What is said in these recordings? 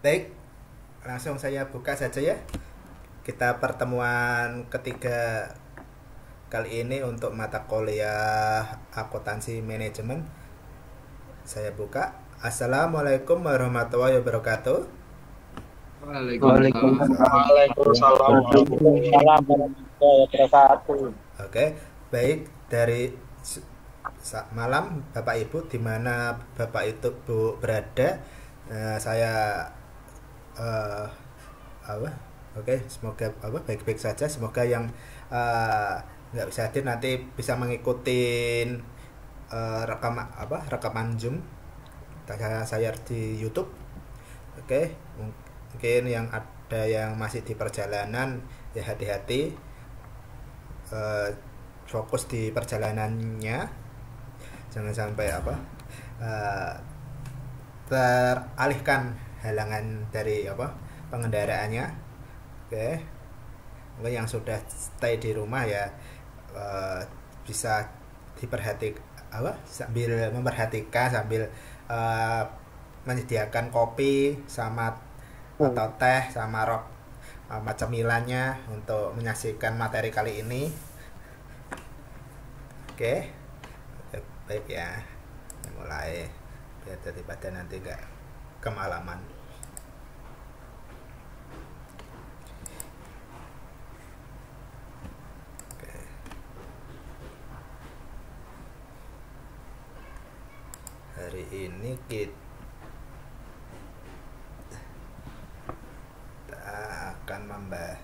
Baik, langsung saya buka saja ya. Kita pertemuan ketiga kali ini untuk mata kuliah akuntansi manajemen. Saya buka. Assalamualaikum warahmatullahi wabarakatuh. Waalaikumsalam. Waalaikumsalam Waalaikumsalam warahmatullahi warahmatullahi wabarakatuh. Oke, baik dari malam Bapak Ibu di mana Bapak itu Bu berada. Saya eh, apa? Oke, semoga baik-baik saja. Semoga yang eh, nggak bisa hadir nanti bisa mengikuti rekaman Zoom saya di YouTube. Oke, mungkin yang ada yang masih di perjalanan ya hati-hati, eh, fokus di perjalanannya, jangan sampai eh, teralihkan halangan dari pengendaraannya. Oke, mungkin yang sudah stay di rumah ya bisa diperhatikan sambil memperhatikan sambil eh, menyediakan kopi sama atau teh sama cemilannya untuk menyaksikan materi kali ini. Oke, baik ya, mulai biar daripada nanti nggak kemalaman. Oke. Hari ini kita akan membahas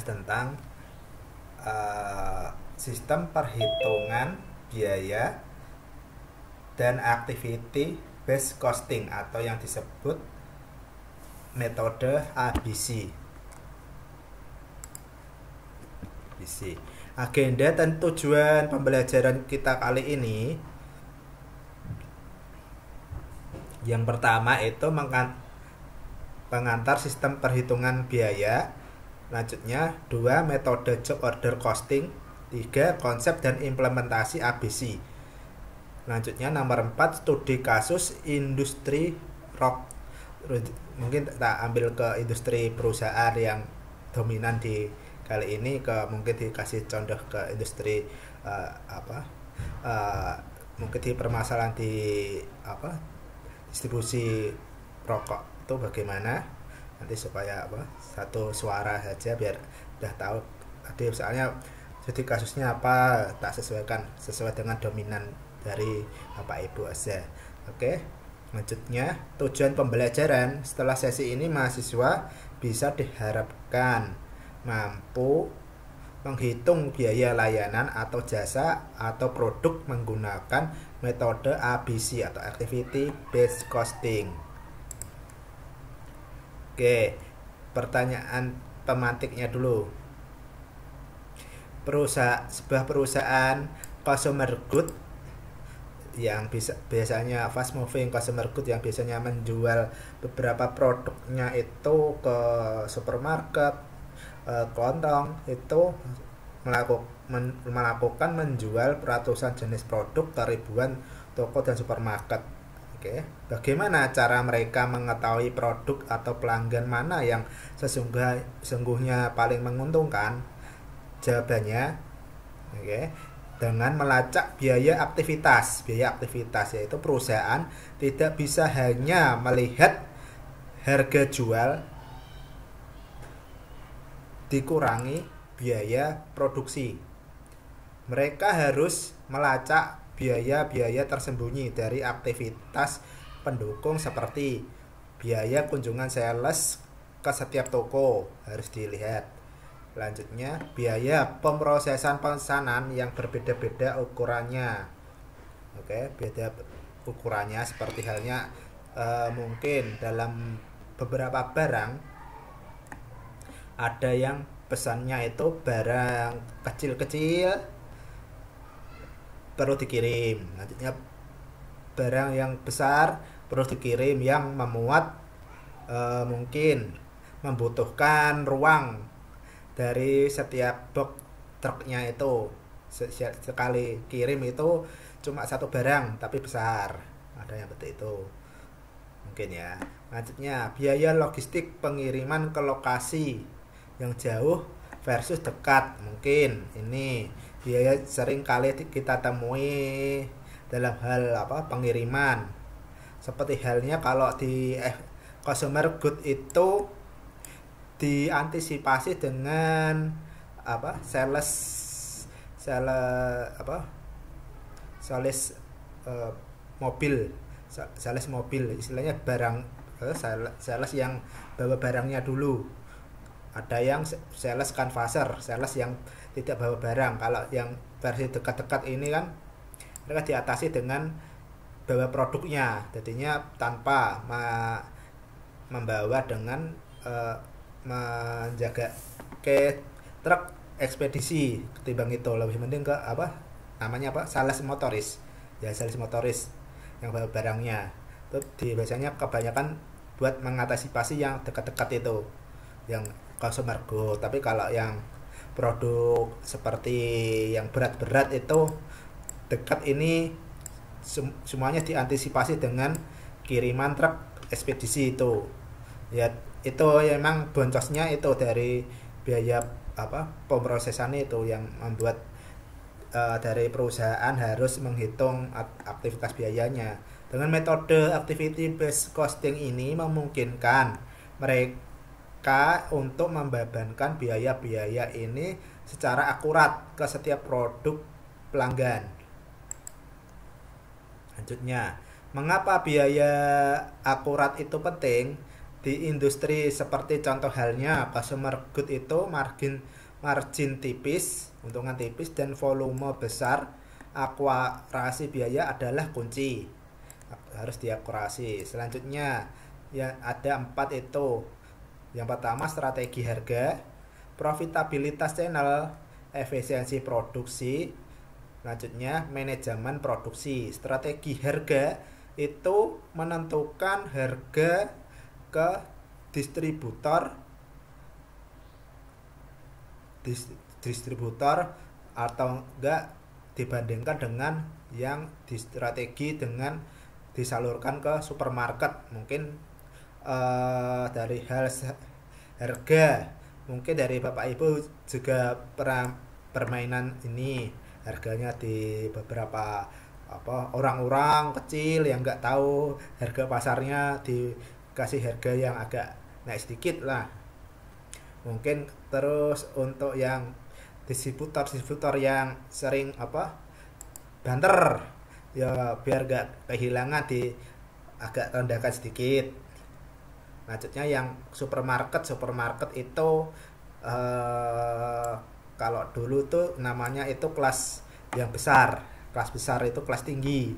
tentang sistem perhitungan biaya dan activity based costing atau yang disebut metode ABC. Agenda dan tujuan pembelajaran kita kali ini, yang pertama itu pengantar sistem perhitungan biaya. Lanjutnya 2 metode job order costing. 3 konsep dan implementasi ABC. Lanjutnya nomor 4 studi kasus industri rock. Mungkin kita ambil ke industri perusahaan yang dominan di kali ini, mungkin dikasih contoh ke industri mungkin di permasalahan di distribusi rokok itu bagaimana, nanti supaya satu suara saja biar udah tahu tadi misalnya jadi kasusnya apa, tak sesuai dengan dominan dari Bapak Ibu aja. Oke, lanjutnya tujuan pembelajaran. Setelah sesi ini mahasiswa bisa diharapkan mampu menghitung biaya layanan atau jasa atau produk menggunakan metode ABC atau Activity Based Costing. Oke, pertanyaan pemantiknya dulu. Sebuah perusahaan consumer good yang biasanya fast moving consumer good yang biasanya menjual beberapa produknya itu ke supermarket, kelontong, itu melakukan menjual ratusan jenis produk ke ribuan toko dan supermarket. Oke, bagaimana cara mereka mengetahui produk atau pelanggan mana yang sesungguhnya paling menguntungkan? Jawabannya, oke, dengan melacak biaya aktivitas. Biaya aktivitas yaitu perusahaan tidak bisa hanya melihat harga jual dikurangi biaya produksi. Mereka harus melacak biaya-biaya tersembunyi dari aktivitas pendukung seperti biaya kunjungan sales ke setiap toko harus dilihat. Selanjutnya, biaya pemrosesan pesanan yang berbeda-beda ukurannya. Oke, beda ukurannya seperti halnya mungkin dalam beberapa barang ada yang pesannya itu barang kecil-kecil perlu dikirim, nantinya barang yang besar perlu dikirim yang memuat mungkin membutuhkan ruang dari setiap box truknya itu. Sekali kirim itu cuma satu barang tapi besar, ada yang seperti itu mungkin ya. Lanjutnya, biaya logistik pengiriman ke lokasi yang jauh versus dekat. Mungkin ini biaya sering kali kita temui dalam hal pengiriman, seperti halnya kalau di consumer good itu diantisipasi dengan sales mobil, sales mobil istilahnya, barang sales yang bawa barangnya dulu. Ada yang sales canvasser, sales yang tidak bawa barang. Kalau yang versi dekat-dekat ini kan mereka diatasi dengan bawa produknya, jadinya tanpa membawa dengan menjaga ke truk ekspedisi. Ketimbang itu lebih mending ke sales motoris ya, sales motoris yang bawa barangnya itu biasanya kebanyakan buat mengantisipasi yang dekat-dekat itu, yang consumer good. Tapi kalau yang produk seperti yang berat-berat itu dekat ini semuanya diantisipasi dengan kiriman truk ekspedisi itu ya. Itu emang boncosnya itu dari biaya pemrosesannya itu yang membuat dari perusahaan harus menghitung aktivitas biayanya. Dengan metode activity based costing ini memungkinkan mereka untuk membebankan biaya-biaya ini secara akurat ke setiap produk pelanggan. Lanjutnya, mengapa biaya akurat itu penting? Di industri seperti contoh halnya consumer good itu margin tipis, untungan tipis, dan volume besar. Akurasi biaya adalah kunci, harus diakurasi. Selanjutnya ya ada 4 itu. Yang pertama, strategi harga, profitabilitas channel, efisiensi produksi. Selanjutnya, manajemen produksi. Strategi harga itu menentukan harga ke distributor atau enggak dibandingkan dengan yang di strategi dengan disalurkan ke supermarket. Mungkin dari hal harga, mungkin dari Bapak Ibu juga pernah permainan ini, harganya di beberapa orang-orang kecil yang nggak tahu harga pasarnya dikasih harga yang agak naik sedikit lah mungkin. Terus untuk yang distributor yang sering banter ya, biar gak kehilangan di agak rendahkan sedikit. Lanjutnya yang supermarket itu kalau dulu tuh namanya itu kelas yang besar, kelas besar itu kelas tinggi,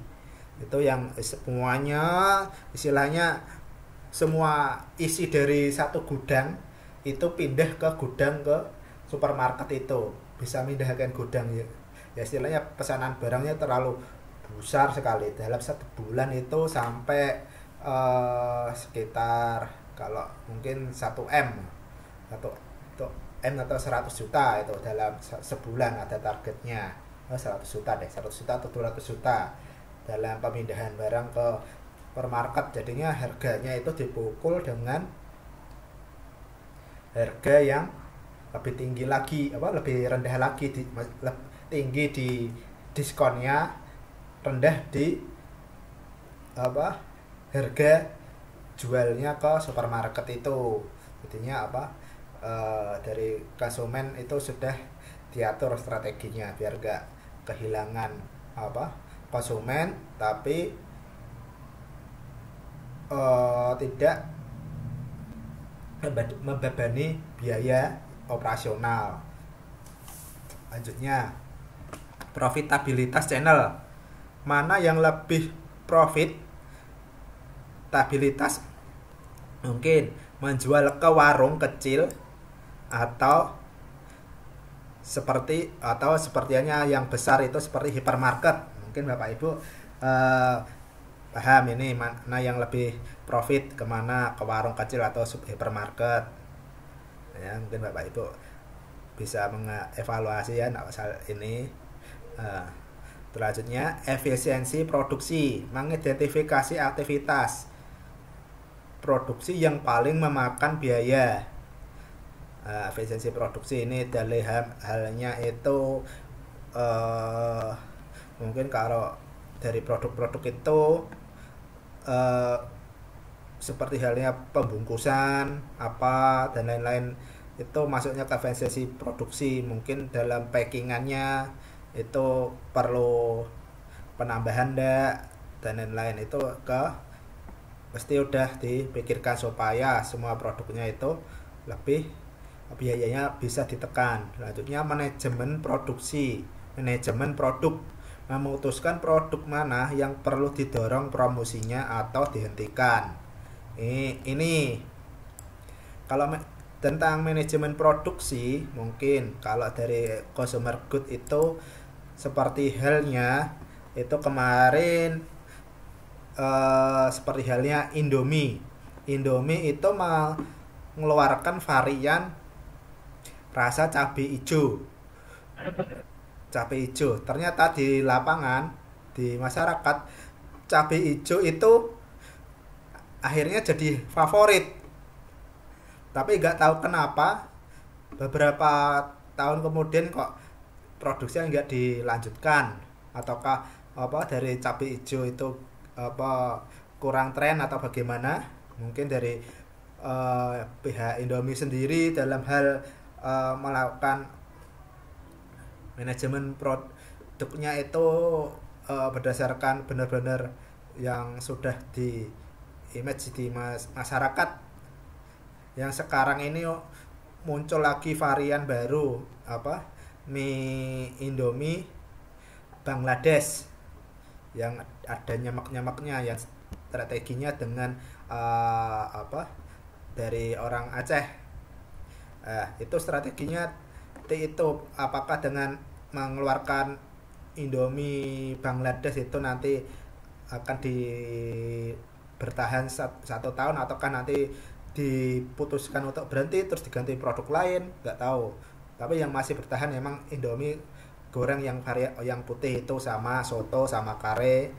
itu yang semuanya istilahnya semua isi dari satu gudang itu pindah ke gudang ke supermarket, itu bisa mindahkan gudang ya istilahnya. Pesanan barangnya terlalu besar sekali, dalam 1 bulan itu sampai sekitar kalau mungkin 1M atau 100 juta itu dalam sebulan ada targetnya. 100 juta deh, 100 juta atau 200 juta dalam pemindahan barang ke supermarket. Jadinya harganya itu dipukul dengan harga yang lebih tinggi lagi, lebih rendah lagi, tinggi di diskonnya, rendah di harga jualnya ke supermarket itu. Jadinya dari konsumen itu sudah diatur strateginya biar gak kehilangan konsumen, tapi tidak membebani biaya operasional. Lanjutnya, profitabilitas channel, mana yang lebih profitabilitas? Mungkin menjual ke warung kecil atau sepertinya yang besar itu seperti hipermarket. Mungkin Bapak Ibu paham ini mana yang lebih profit, kemana, ke warung kecil atau supermarket ya. Mungkin Bapak Ibu bisa mengevaluasi ya soal ini. Selanjutnya efisiensi produksi, mengidentifikasi aktivitas produksi yang paling memakan biaya. Efisiensi produksi ini dari halnya itu mungkin kalau dari produk-produk itu seperti halnya pembungkusan apa dan lain-lain, itu masuknya ke efisiensi produksi. Mungkin dalam packingannya itu perlu penambahan dan lain-lain, itu pasti udah dipikirkan supaya semua produknya itu lebih biayanya bisa ditekan. Selanjutnya manajemen produksi, manajemen produk, memutuskan produk mana yang perlu didorong promosinya atau dihentikan. Ini kalau tentang manajemen produksi, mungkin kalau dari consumer good itu seperti halnya itu kemarin seperti halnya Indomie itu mengeluarkan varian rasa cabai hijau. Ternyata di lapangan, di masyarakat, cabai hijau itu akhirnya jadi favorit, tapi nggak tahu kenapa beberapa tahun kemudian kok produksinya nggak dilanjutkan, ataukah dari cabai hijau itu kurang tren atau bagaimana. Mungkin dari pihak Indomie sendiri dalam hal melakukan manajemen produknya itu berdasarkan benar-benar yang sudah di image di masyarakat. Yang sekarang ini muncul lagi varian baru mie Indomie Bangladesh yang ada nyemak-nyemaknya, yang strateginya dengan dari orang Aceh. Itu strateginya itu apakah dengan mengeluarkan Indomie Bangladesh itu nanti akan bertahan 1 tahun, ataukah nanti diputuskan untuk berhenti terus diganti produk lain, nggak tahu. Tapi yang masih bertahan memang Indomie goreng yang putih itu, sama soto sama kare,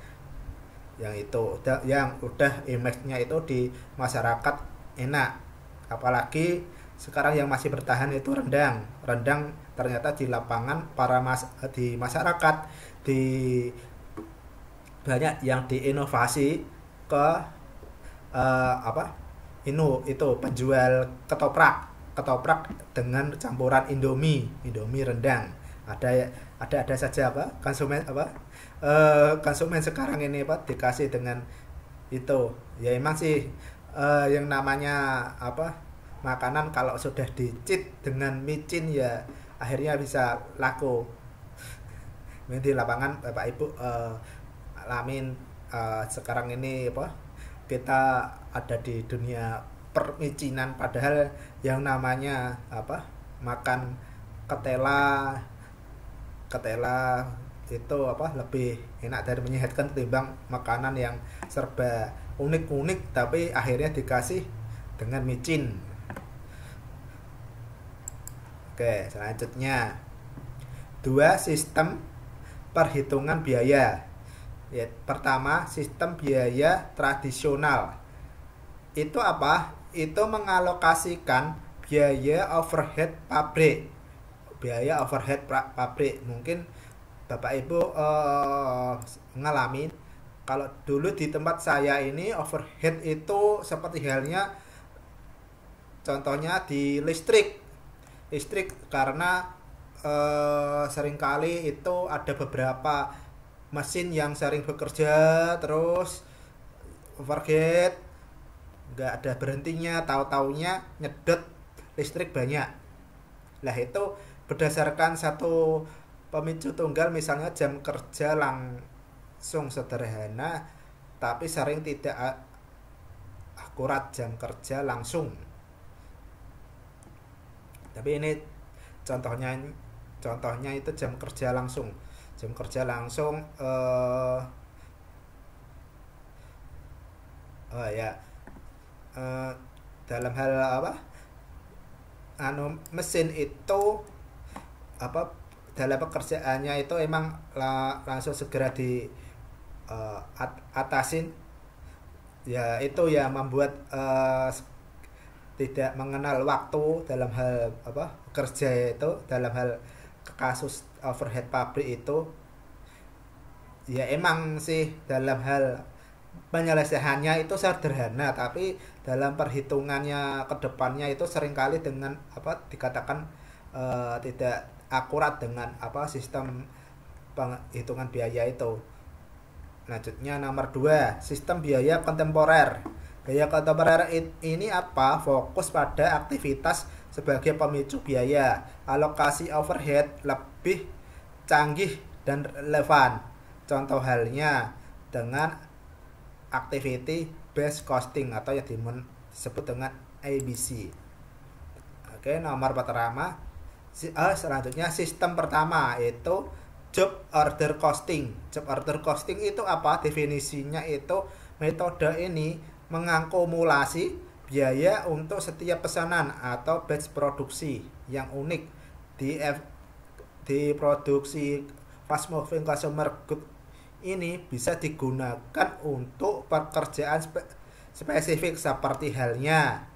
yang itu yang udah image-nya itu di masyarakat enak. Apalagi sekarang yang masih bertahan itu rendang ternyata di lapangan di masyarakat banyak yang diinovasi ke itu penjual ketoprak dengan campuran Indomie rendang. Ada saja konsumen sekarang ini dikasih dengan itu. Ya emang sih yang namanya makanan kalau sudah dicit dengan micin ya akhirnya bisa laku. Di lapangan Bapak Ibu alamin sekarang ini kita ada di dunia permicinan, padahal yang namanya makan ketela itu lebih enak dan menyehatkan ketimbang makanan yang serba unik-unik tapi akhirnya dikasih dengan micin. Oke, selanjutnya 2 sistem perhitungan biaya. Ya, pertama, sistem biaya tradisional. Itu apa? Itu mengalokasikan biaya overhead pabrik. Mungkin Bapak Ibu ngalamin, kalau dulu di tempat saya ini overhead itu seperti halnya contohnya di listrik karena seringkali itu ada beberapa mesin yang sering bekerja terus overhead, nggak ada berhentinya, tahu-taunya nyedot listrik banyak. Lah itu berdasarkan satu pemicu tunggal, misalnya jam kerja langsung sederhana tapi sering tidak akurat jam kerja langsung. Tapi ini contohnya itu jam kerja langsung Oh ya, eh, dalam hal apa? Mesin itu apa dalam pekerjaannya itu emang langsung segera di atasin, ya itu yang membuat tidak mengenal waktu dalam hal apa kerja itu, dalam hal kasus overhead pabrik itu ya emang sih dalam hal penyelesaiannya itu sederhana, tapi dalam perhitungannya ke depannya itu seringkali dengan apa dikatakan tidak akurat dengan apa sistem penghitungan biaya itu. Selanjutnya nomor 2, sistem biaya kontemporer. Biaya kontemporer ini apa? Fokus pada aktivitas sebagai pemicu biaya. Alokasi overhead lebih canggih dan relevan. Contoh halnya dengan activity based costing atau yang disebut dengan ABC. Oke, nomor pertama selanjutnya sistem pertama yaitu job order costing. Job order costing itu apa? Definisinya itu metode ini mengakumulasi biaya untuk setiap pesanan atau batch produksi yang unik di produksi fast moving consumer good. Ini bisa digunakan untuk pekerjaan spesifik seperti halnya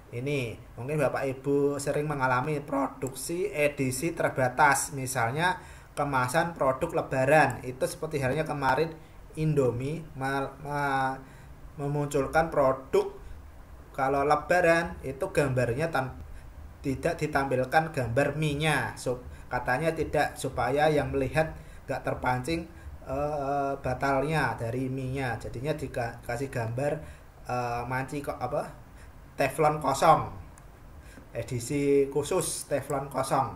ini mungkin Bapak Ibu sering mengalami produksi edisi terbatas, misalnya kemasan produk lebaran. Itu seperti halnya kemarin Indomie memunculkan produk kalau lebaran itu gambarnya tidak ditampilkan gambar mie-nya, katanya tidak supaya yang melihat gak terpancing batalnya dari mie-nya, jadinya dikasih gambar manci kok apa teflon kosong, edisi khusus teflon kosong.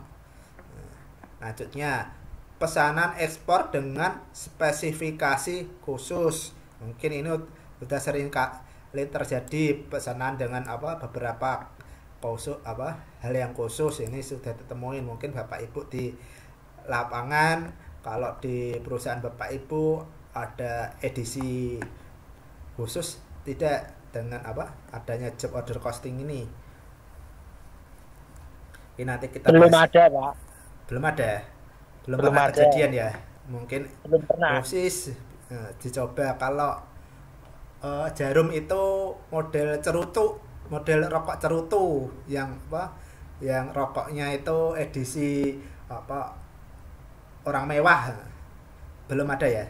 Lanjutnya pesanan ekspor dengan spesifikasi khusus. Mungkin ini sudah sering kali terjadi pesanan dengan apa beberapa khusus apa hal yang khusus, ini sudah ditemuin mungkin Bapak Ibu di lapangan. Kalau di perusahaan Bapak Ibu ada edisi khusus tidak dengan apa adanya job order costing ini nanti kita belum bahas. ada Pak, belum ada belum pernah ada, kejadian ya, mungkin belum pernah. proses dicoba. Kalau jarum itu model cerutu, model rokok cerutu yang apa yang rokoknya itu edisi apa orang mewah, belum ada ya.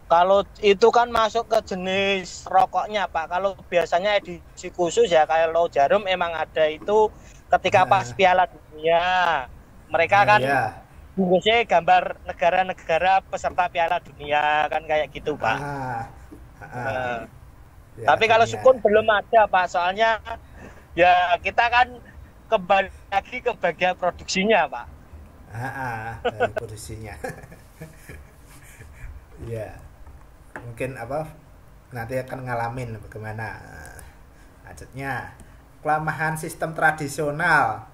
Kalau itu kan masuk ke jenis rokoknya Pak. Kalau biasanya edisi khusus ya, kalau jarum emang ada itu ketika pas Piala Dunia. Mereka kan Ya. bungkusnya gambar negara-negara peserta Piala Dunia kan kayak gitu Pak. Ya, tapi kalau sukun belum ada Pak. Soalnya ya kita kan kembali lagi ke bagian produksinya Pak. Dari produksinya. Ya. Mungkin apa nanti akan ngalamin bagaimana. Lanjutnya kelemahan sistem tradisional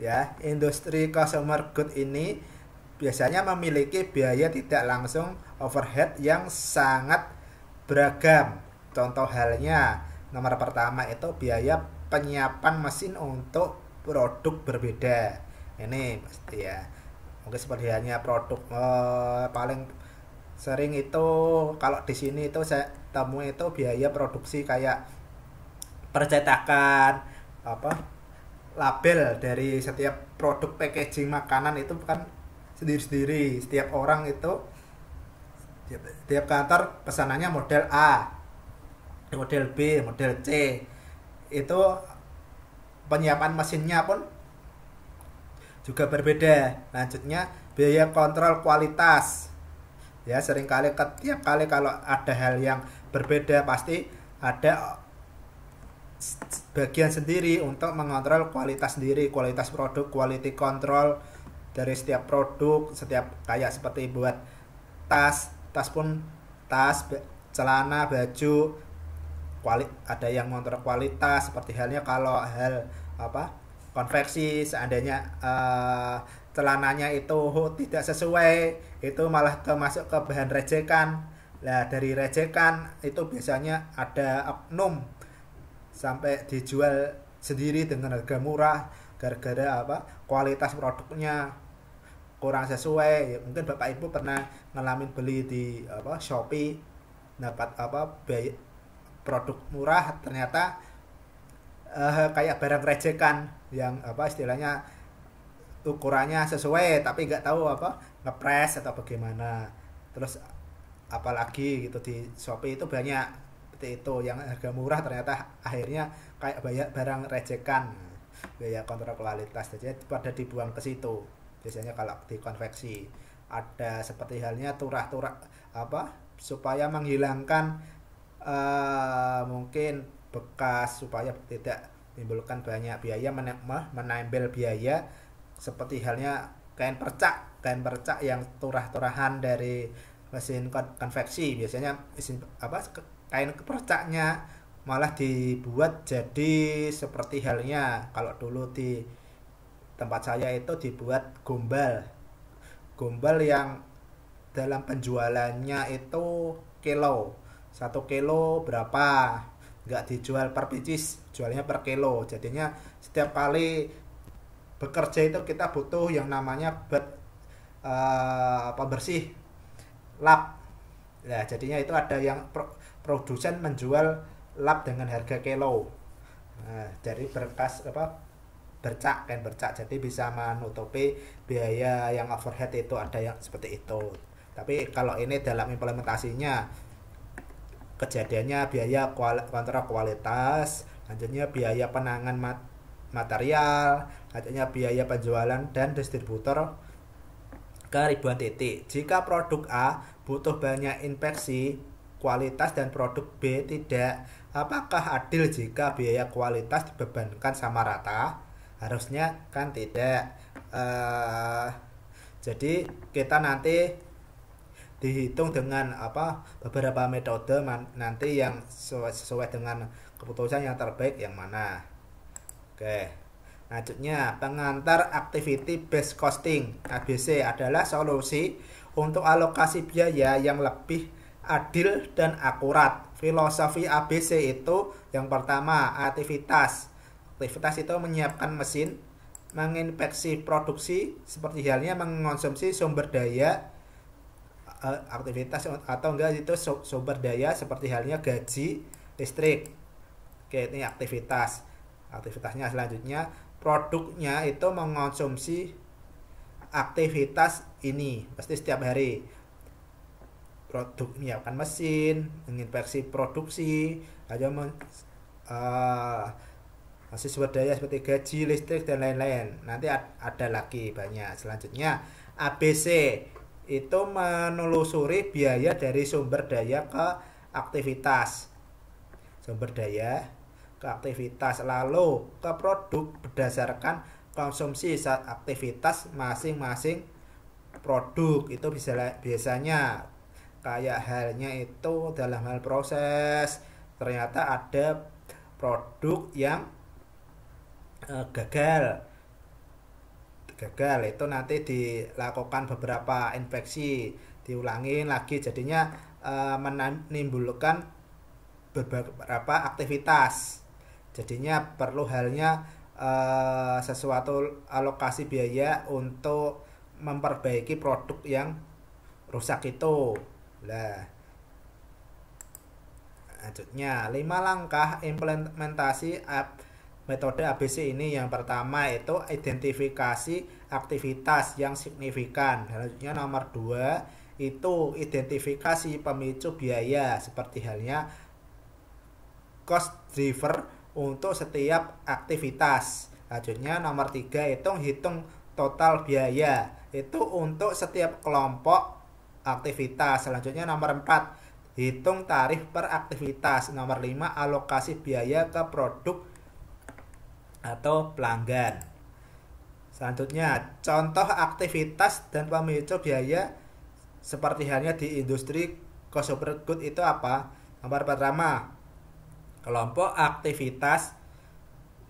ya, industri consumer good ini biasanya memiliki biaya tidak langsung overhead yang sangat beragam. Contoh halnya nomor pertama itu biaya penyiapan mesin untuk produk berbeda. Ini pasti ya, mungkin seperti halnya produk paling sering itu kalau di sini itu saya temui itu biaya produksi kayak percetakan apa label dari setiap produk packaging makanan itu kan sendiri-sendiri. Setiap orang itu setiap kantor pesanannya model A, model B, model C. Itu penyiapan mesinnya pun juga berbeda. Lanjutnya biaya kontrol kualitas. Ya, seringkali setiap kali kalau ada hal yang berbeda pasti ada bagian sendiri untuk mengontrol kualitas sendiri, kualitas produk, quality control dari setiap produk. Setiap kayak seperti buat tas pun tas, celana, baju, ada yang mengontrol kualitas. Seperti halnya kalau hal apa konveksi, seandainya celananya itu tidak sesuai, itu malah masuk ke bahan rejekan, Nah, dari rejekan itu biasanya ada oknum sampai dijual sendiri dengan harga murah gara-gara apa? Kualitas produknya kurang sesuai. Ya, mungkin Bapak Ibu pernah ngalamin beli di apa? Shopee, dapat apa? Produk murah ternyata kayak barang rejekan yang apa istilahnya ukurannya sesuai tapi nggak tahu apa ngepres atau bagaimana. Terus apalagi gitu di Shopee itu banyak seperti itu yang harga murah ternyata akhirnya kayak banyak barang rejekan, biaya kontrol kualitas, jadi pada dibuang ke situ. Biasanya kalau di konveksi ada seperti halnya turah-turah apa supaya menghilangkan mungkin bekas, supaya tidak menimbulkan banyak biaya, menambel biaya, seperti halnya kain percak yang turah-turahan dari mesin konveksi. Biasanya mesin apa kain percaknya malah dibuat jadi seperti halnya kalau dulu di tempat saya itu dibuat gombal yang dalam penjualannya itu kilo, 1 kilo berapa, nggak dijual per pieces, jualnya per kilo. Jadinya setiap kali bekerja itu kita butuh yang namanya pembersih lap. Nah, jadinya itu ada yang produsen menjual lap dengan harga kilo. Nah, dari berkas apa kain bercak, jadi bisa menutupi biaya yang overhead, itu ada yang seperti itu. Tapi kalau ini dalam implementasinya kejadiannya biaya kontrol kualitas, lanjutnya biaya penanganan material, lanjutnya biaya penjualan dan distributor ke ribuan titik. Jika produk A butuh banyak inspeksi kualitas dan produk B tidak, apakah adil jika biaya kualitas dibebankan sama rata? Harusnya kan tidak. Jadi kita nanti dihitung dengan apa beberapa metode nanti yang sesuai dengan keputusan yang terbaik yang mana. Oke. Selanjutnya, pengantar activity based costing ABC adalah solusi untuk alokasi biaya yang lebih adil dan akurat. Filosofi ABC itu yang pertama, aktivitas. Aktivitas itu menyiapkan mesin, menginspeksi produksi, seperti halnya mengonsumsi sumber daya aktivitas atau enggak itu sumber daya seperti halnya gaji, listrik. Oke, ini aktivitas. Aktivitasnya selanjutnya produknya itu mengonsumsi aktivitas ini pasti setiap hari. Produk menyiapkan mesin, menginspeksi produksi, masih sumber daya seperti gaji, listrik dan lain-lain. Nanti ada lagi banyak. Selanjutnya ABC itu menelusuri biaya dari sumber daya ke aktivitas. Sumber daya ke aktivitas lalu ke produk berdasarkan konsumsi saat aktivitas masing-masing produk. Itu biasanya kayak halnya itu dalam hal proses ternyata ada produk yang gagal itu nanti dilakukan beberapa inspeksi, diulangin lagi, jadinya menimbulkan beberapa aktivitas, jadinya perlu halnya sesuatu alokasi biaya untuk memperbaiki produk yang rusak itu. Nah, selanjutnya 5 langkah implementasi metode ABC ini. Yang pertama itu identifikasi aktivitas yang signifikan. Selanjutnya nomor 2 itu identifikasi pemicu biaya seperti halnya cost driver untuk setiap aktivitas. Selanjutnya nomor 3 itu hitung total biaya itu untuk setiap kelompok aktivitas. Selanjutnya nomor 4 hitung tarif per aktivitas. Nomor 5 alokasi biaya ke produk atau pelanggan. Selanjutnya contoh aktivitas dan pemicu biaya seperti halnya di industri consumer good itu apa? Nomor pertama, kelompok aktivitas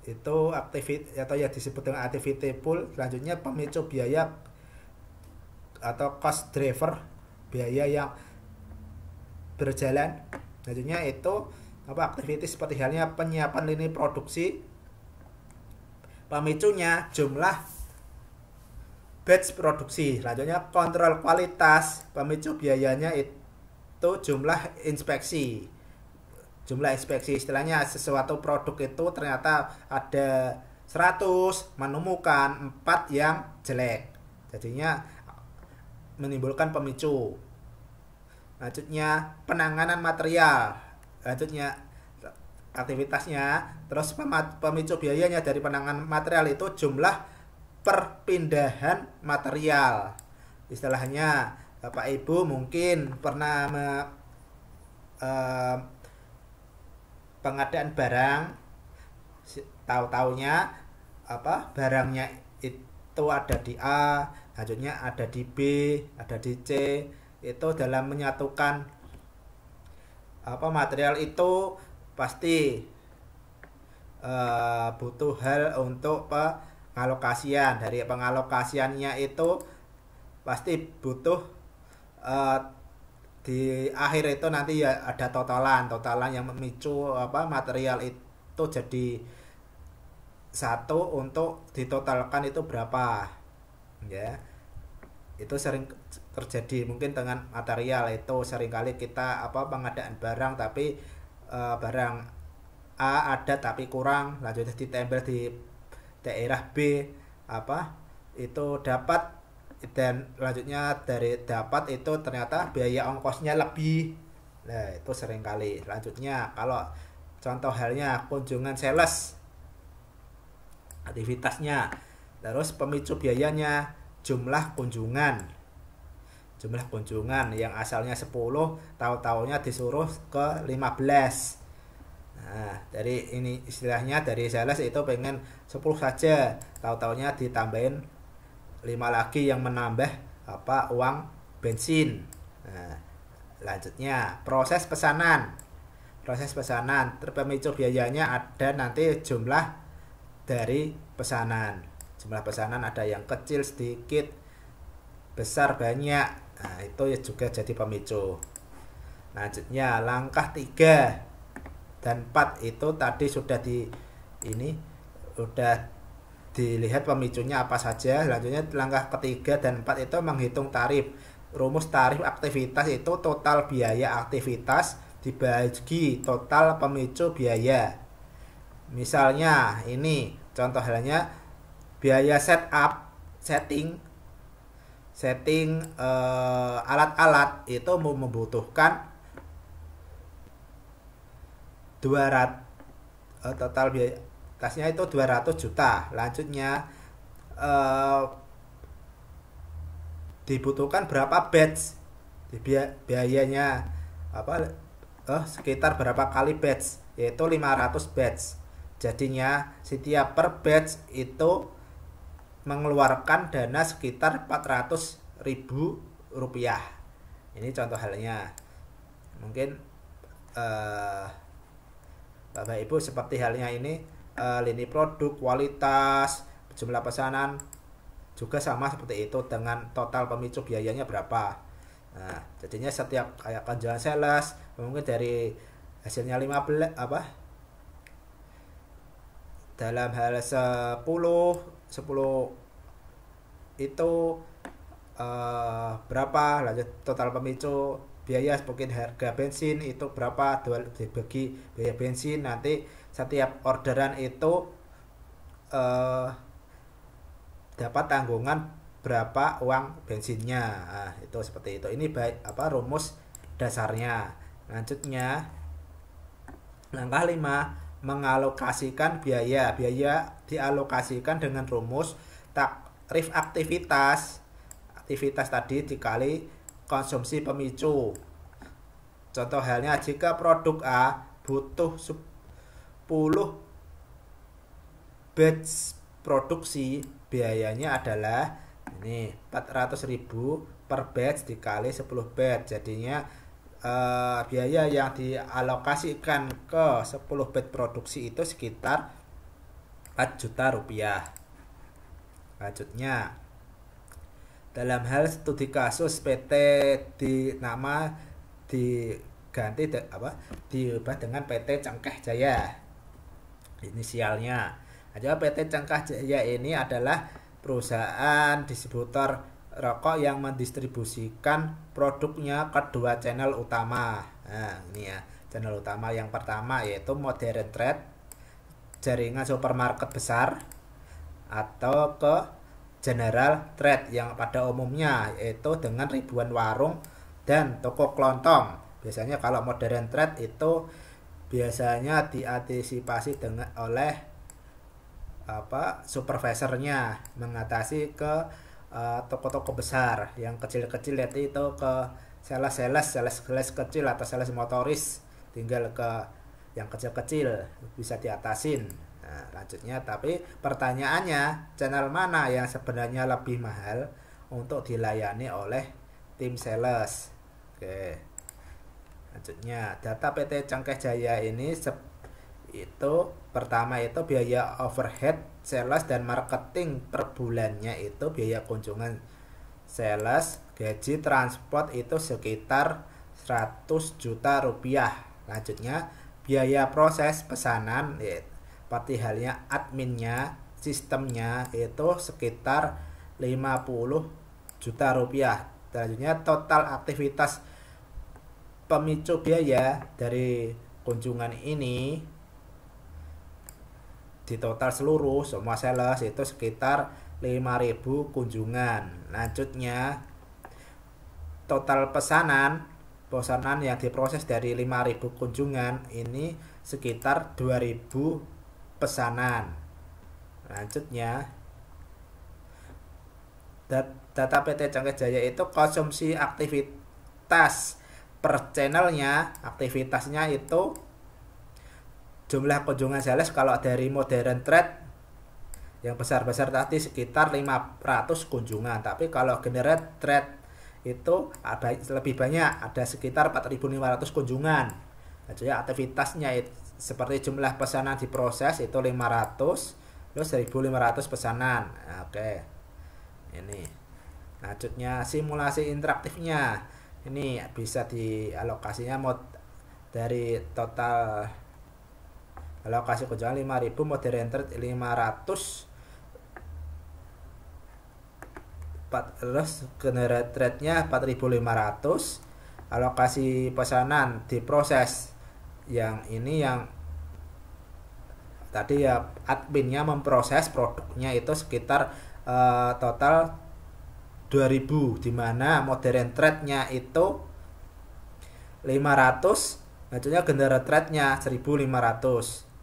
itu atau yang disebut dengan activity pool. Selanjutnya pemicu biaya atau cost driver, biaya yang berjalan. Selanjutnya itu aktivitas seperti halnya penyiapan lini produksi, pemicunya jumlah batch produksi. Selanjutnya kontrol kualitas, pemicu biayanya itu jumlah inspeksi. Jumlah inspeksi istilahnya sesuatu produk itu ternyata ada 100, menemukan 4 yang jelek, jadinya menimbulkan pemicu. Lanjutnya penanganan material, lanjutnya aktivitasnya. Terus pemicu biayanya dari penanganan material itu jumlah perpindahan material. Istilahnya Bapak Ibu mungkin pernah pengadaan barang, tahu-taunya barangnya itu ada di A, selanjutnya ada di B, ada di C. Itu dalam menyatukan material itu pasti butuh hal untuk pengalokasian. Dari pengalokasiannya itu pasti butuh di akhir itu nanti ya ada totalan yang memicu material itu jadi satu, untuk ditotalkan itu berapa ya. Itu sering terjadi mungkin dengan material itu. Seringkali kita pengadaan barang tapi barang A ada tapi kurang, lanjutnya ditempel di daerah B itu dapat, dan lanjutnya dari dapat itu ternyata biaya ongkosnya lebih. Nah itu seringkali. Lanjutnya kalau contoh halnya kunjungan sales, aktivitasnya. Terus pemicu biayanya jumlah kunjungan yang asalnya 10, tahu-taunya disuruh ke 15. Nah dari ini istilahnya dari sales itu pengen 10 saja, tahu-taunya ditambahin 5 lagi yang menambah uang bensin. Nah, lanjutnya proses pesanan. Pemicu biayanya ada nanti jumlah dari pesanan. Jumlah pesanan ada yang kecil sedikit, besar banyak. Nah, itu juga jadi pemicu. Lanjutnya langkah 3 dan 4 itu tadi sudah dilihat pemicunya apa saja. Selanjutnya langkah ketiga dan 4 itu menghitung tarif. Rumus tarif aktivitas itu total biaya aktivitas dibagi total pemicu biaya. Misalnya ini contoh halnya biaya setting alat-alat itu membutuhkan 200, total biaya tasnya itu 200 juta. Lanjutnya dibutuhkan berapa batch, biayanya sekitar berapa kali batch, yaitu 500 batch. Jadinya setiap per batch itu mengeluarkan dana sekitar 400.000 rupiah. Ini contoh halnya. Mungkin Bapak Ibu seperti halnya ini lini produk, kualitas, jumlah pesanan juga sama seperti itu dengan total pemicu biayanya berapa. Nah, jadinya setiap kayak penjualan sales mungkin dari hasilnya 15 dalam hal 10 itu berapa, lanjut total pemicu biaya mungkin harga bensin itu berapa, dibagi biaya bensin, nanti setiap orderan itu dapat tanggungan berapa uang bensinnya. Nah, itu seperti itu. Ini baik rumus dasarnya. Lanjutnya langkah 5 mengalokasikan biaya. Biaya dialokasikan dengan rumus tarif aktivitas tadi dikali konsumsi pemicu. Contoh halnya jika produk A butuh 10 batch produksi, biayanya adalah ini 400.000 per batch dikali 10 batch. Jadinya biaya yang dialokasikan ke 10 batch produksi itu sekitar 4 juta rupiah. Lanjutnya dalam hal studi kasus PT diubah dengan PT Cengkeh Jaya inisialnya. Aja PT Cengkeh Jaya ini adalah perusahaan distributor rokok yang mendistribusikan produknya ke dua channel utama. Nah, ini ya, channel utama yang pertama yaitu Modern Trade, jaringan supermarket besar, atau ke General Trade yang pada umumnya yaitu dengan ribuan warung dan toko kelontong. Biasanya kalau Modern Trade itu biasanya diantisipasi oleh supervisornya mengatasi ke toko-toko besar. Yang kecil-kecil itu ke sales kecil atau sales motoris, tinggal ke yang kecil-kecil bisa diatasin. Nah, lanjutnya, tapi pertanyaannya, channel mana yang sebenarnya lebih mahal untuk dilayani oleh tim sales? Oke. Lanjutnya, data PT Cengkeh Jaya ini itu pertama itu biaya overhead sales dan marketing per bulannya itu biaya kunjungan sales, gaji, transport itu sekitar 100 juta rupiah. Lanjutnya, biaya proses pesanan seperti halnya adminnya, sistemnya itu sekitar 50 juta rupiah. Selanjutnya, total aktivitas pemicu biaya dari kunjungan ini di total seluruh semua sales itu sekitar 5.000 kunjungan. Lanjutnya, total pesanan yang diproses dari 5.000 kunjungan ini sekitar 2.000 pesanan. Lanjutnya, data PT Cengkeh Jaya itu konsumsi aktivitas per channelnya, aktivitasnya itu jumlah kunjungan sales kalau dari Modern Trade yang besar-besar tadi sekitar 500 kunjungan, tapi kalau General Trade itu lebih banyak, ada sekitar 4.500 kunjungan. Jadi aktivitasnya seperti jumlah pesanan diproses itu 500, terus 1.500 pesanan. Nah, oke. Ini. Lanjutnya, simulasi interaktifnya. Ini bisa dialokasinya dari total alokasi kunjungan 5.000, Modern Trade 500, terus General Trade-nya 4.500. Alokasi pesanan diproses yang ini yang tadi ya, adminnya memproses produknya itu sekitar total 2.000, dimana Modern Trade-nya itu 500, lanjutnya General Trade-nya 1.500.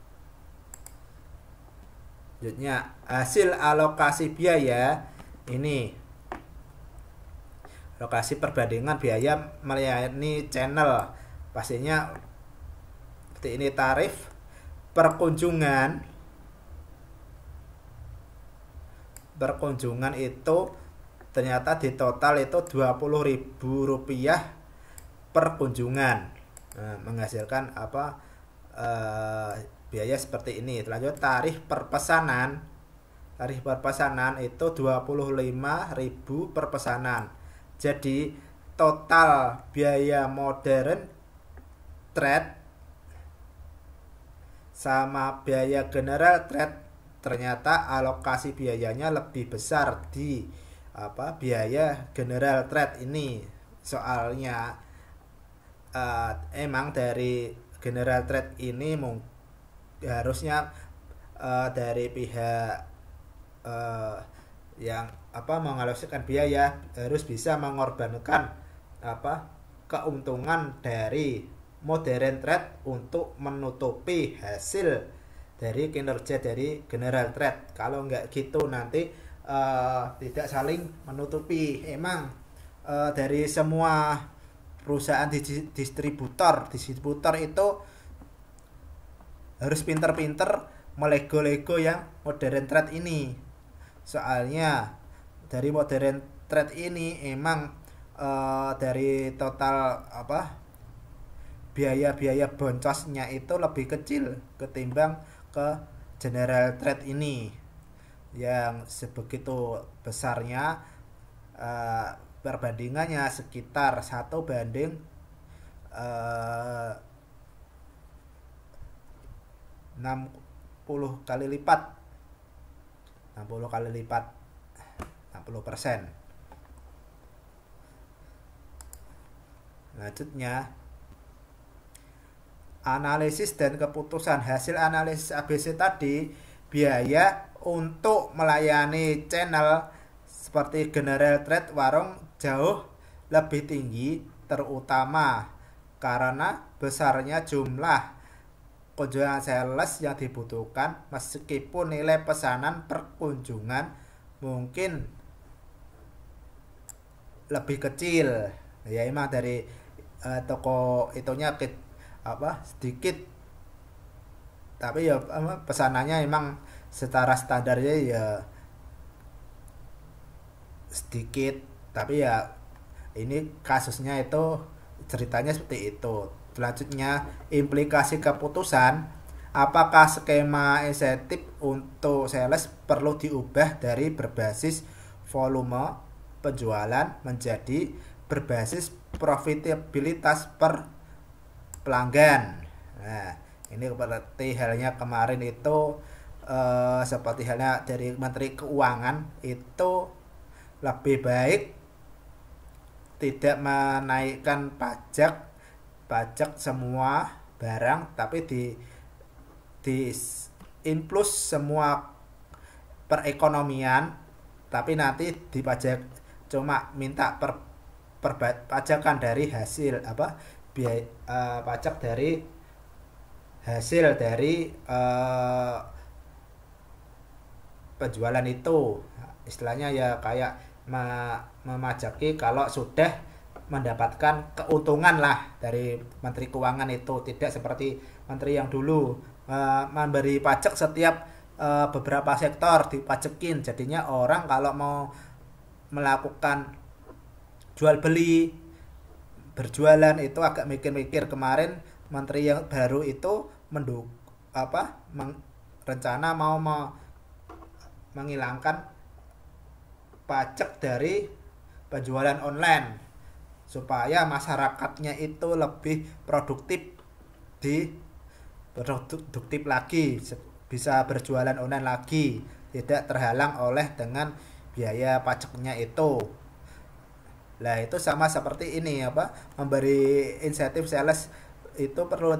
Lanjutnya, hasil alokasi biaya ini alokasi perbandingan biaya melayani channel, pastinya seperti ini. Tarif per kunjungan itu ternyata di total itu 20.000 rupiah per kunjungan. Nah, menghasilkan biaya seperti ini. Lanjut, tarif per pesanan itu 25.000 per pesanan. Jadi total biaya Modern Trade sama biaya General Trade ternyata alokasi biayanya lebih besar di biaya General Trade ini. Soalnya emang dari General Trade ini harusnya dari pihak yang mengalokasikan biaya harus bisa mengorbankan keuntungan dari Modern Trade untuk menutupi hasil dari kinerja dari General Trade. Kalau nggak gitu nanti tidak saling menutupi. Emang dari semua perusahaan distributor itu harus pinter-pinter melego-lego yang Modern Trade ini. Soalnya dari Modern Trade ini emang dari total biaya-biaya boncosnya itu lebih kecil ketimbang ke General Trade ini yang sebegitu besarnya, perbandingannya sekitar 1 banding eh, 60 kali lipat 60 kali lipat 60%. Selanjutnya, analisis dan keputusan. Hasil analisis ABC tadi, biaya untuk melayani channel seperti general trade warung jauh lebih tinggi, terutama karena besarnya jumlah kunjungan sales yang dibutuhkan, meskipun nilai pesanan per kunjungan mungkin lebih kecil. Ya emang dari toko itunya sedikit, tapi ya pesanannya emang secara standarnya ya sedikit, tapi ya ini kasusnya itu ceritanya seperti itu. Selanjutnya, implikasi keputusan. Apakah skema insentif untuk sales perlu diubah dari berbasis volume penjualan menjadi berbasis profitabilitas per pelanggan? Nah, ini seperti halnya kemarin itu seperti halnya dari Menteri Keuangan itu lebih baik tidak menaikkan pajak semua barang, tapi di influx semua perekonomian, tapi nanti dipajak cuma minta pajakan dari hasil biaya pajak dari hasil dari penjualan itu, istilahnya ya kayak memajaki kalau sudah mendapatkan keuntungan lah dari Menteri Keuangan itu, tidak seperti menteri yang dulu memberi pajak setiap beberapa sektor dipajekin, jadinya orang kalau mau melakukan jual beli berjualan itu agak mikir-mikir. Kemarin menteri yang baru itu rencana mau menghilangkan pajak dari penjualan online supaya masyarakatnya itu lebih produktif lagi, bisa berjualan online lagi, tidak terhalang oleh dengan biaya pajaknya itu. Lah itu sama seperti ini memberi insentif sales itu perlu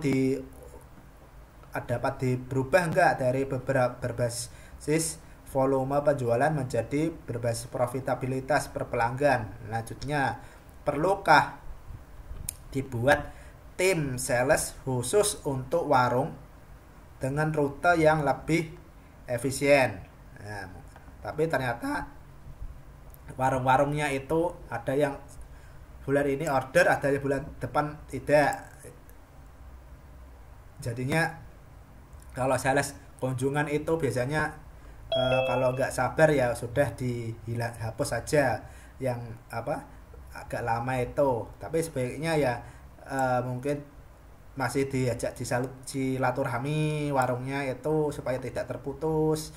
dapat berubah enggak dari berbasis volume penjualan menjadi berbasis profitabilitas per pelanggan. Lanjutnya, perlukah dibuat tim sales khusus untuk warung dengan rute yang lebih efisien? Nah, tapi ternyata warung-warungnya itu ada yang bulan ini order, ada yang bulan depan tidak. Jadinya kalau sales kunjungan itu biasanya kalau nggak sabar ya sudah dihapus saja yang agak lama itu. Tapi sebaiknya ya mungkin masih diajak silaturahmi warungnya itu supaya tidak terputus.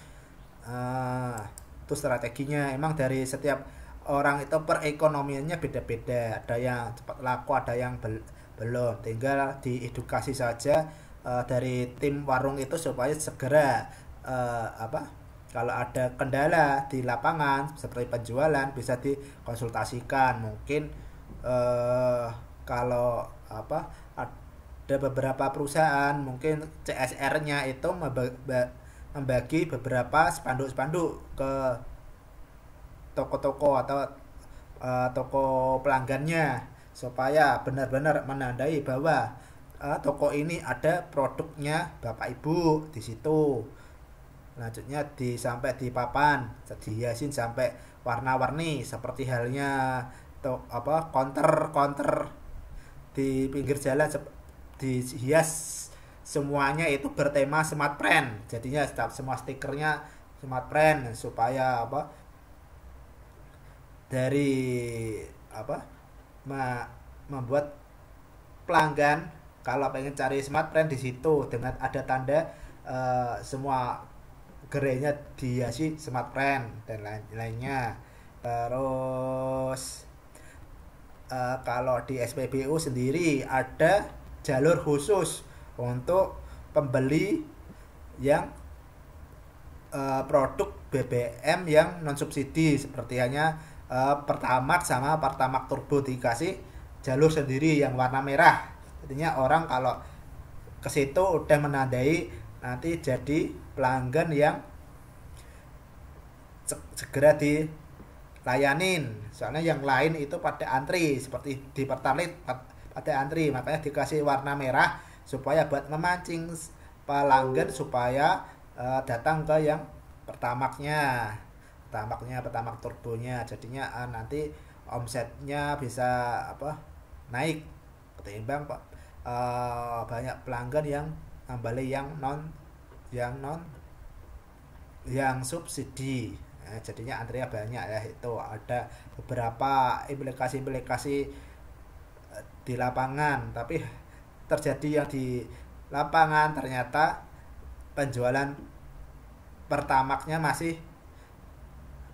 Itu strateginya. Emang dari setiap orang itu perekonomiannya beda-beda, ada yang cepat laku, ada yang belum, tinggal diedukasi saja dari tim warung itu supaya segera kalau ada kendala di lapangan seperti penjualan bisa dikonsultasikan. Mungkin kalau ada beberapa perusahaan mungkin CSR-nya itu membagi beberapa spanduk-spanduk ke toko-toko atau toko pelanggannya supaya benar-benar menandai bahwa toko ini ada produknya Bapak Ibu di situ. Lanjutnya sampai di papan dihiasin sampai warna-warni seperti halnya counter di pinggir jalan dihias semuanya itu bertema Smart Brand. Jadinya semua stikernya Smart Brand supaya dari membuat pelanggan kalau pengen cari Smart Brand di situ dengan ada tanda semua gerainya dihiasi Smart Brand dan lain-lainnya. Terus kalau di SPBU sendiri ada jalur khusus untuk pembeli yang produk BBM yang non subsidi, seperti hanya Pertamax sama Pertamax Turbo dikasih jalur sendiri yang warna merah. Artinya orang kalau ke situ udah menandai nanti jadi pelanggan yang segera dilayanin. Soalnya yang lain itu pada antri, seperti di Pertalite pada antri, makanya dikasih warna merah supaya buat memancing pelanggan supaya datang ke yang Pertamaxnya, Pertamax turbonya. Jadinya nanti omsetnya bisa naik ketimbang banyak pelanggan yang kembali yang subsidi. Jadinya antrian banyak ya. Itu ada beberapa implikasi di lapangan, tapi terjadi yang di lapangan ternyata penjualan Pertamaxnya masih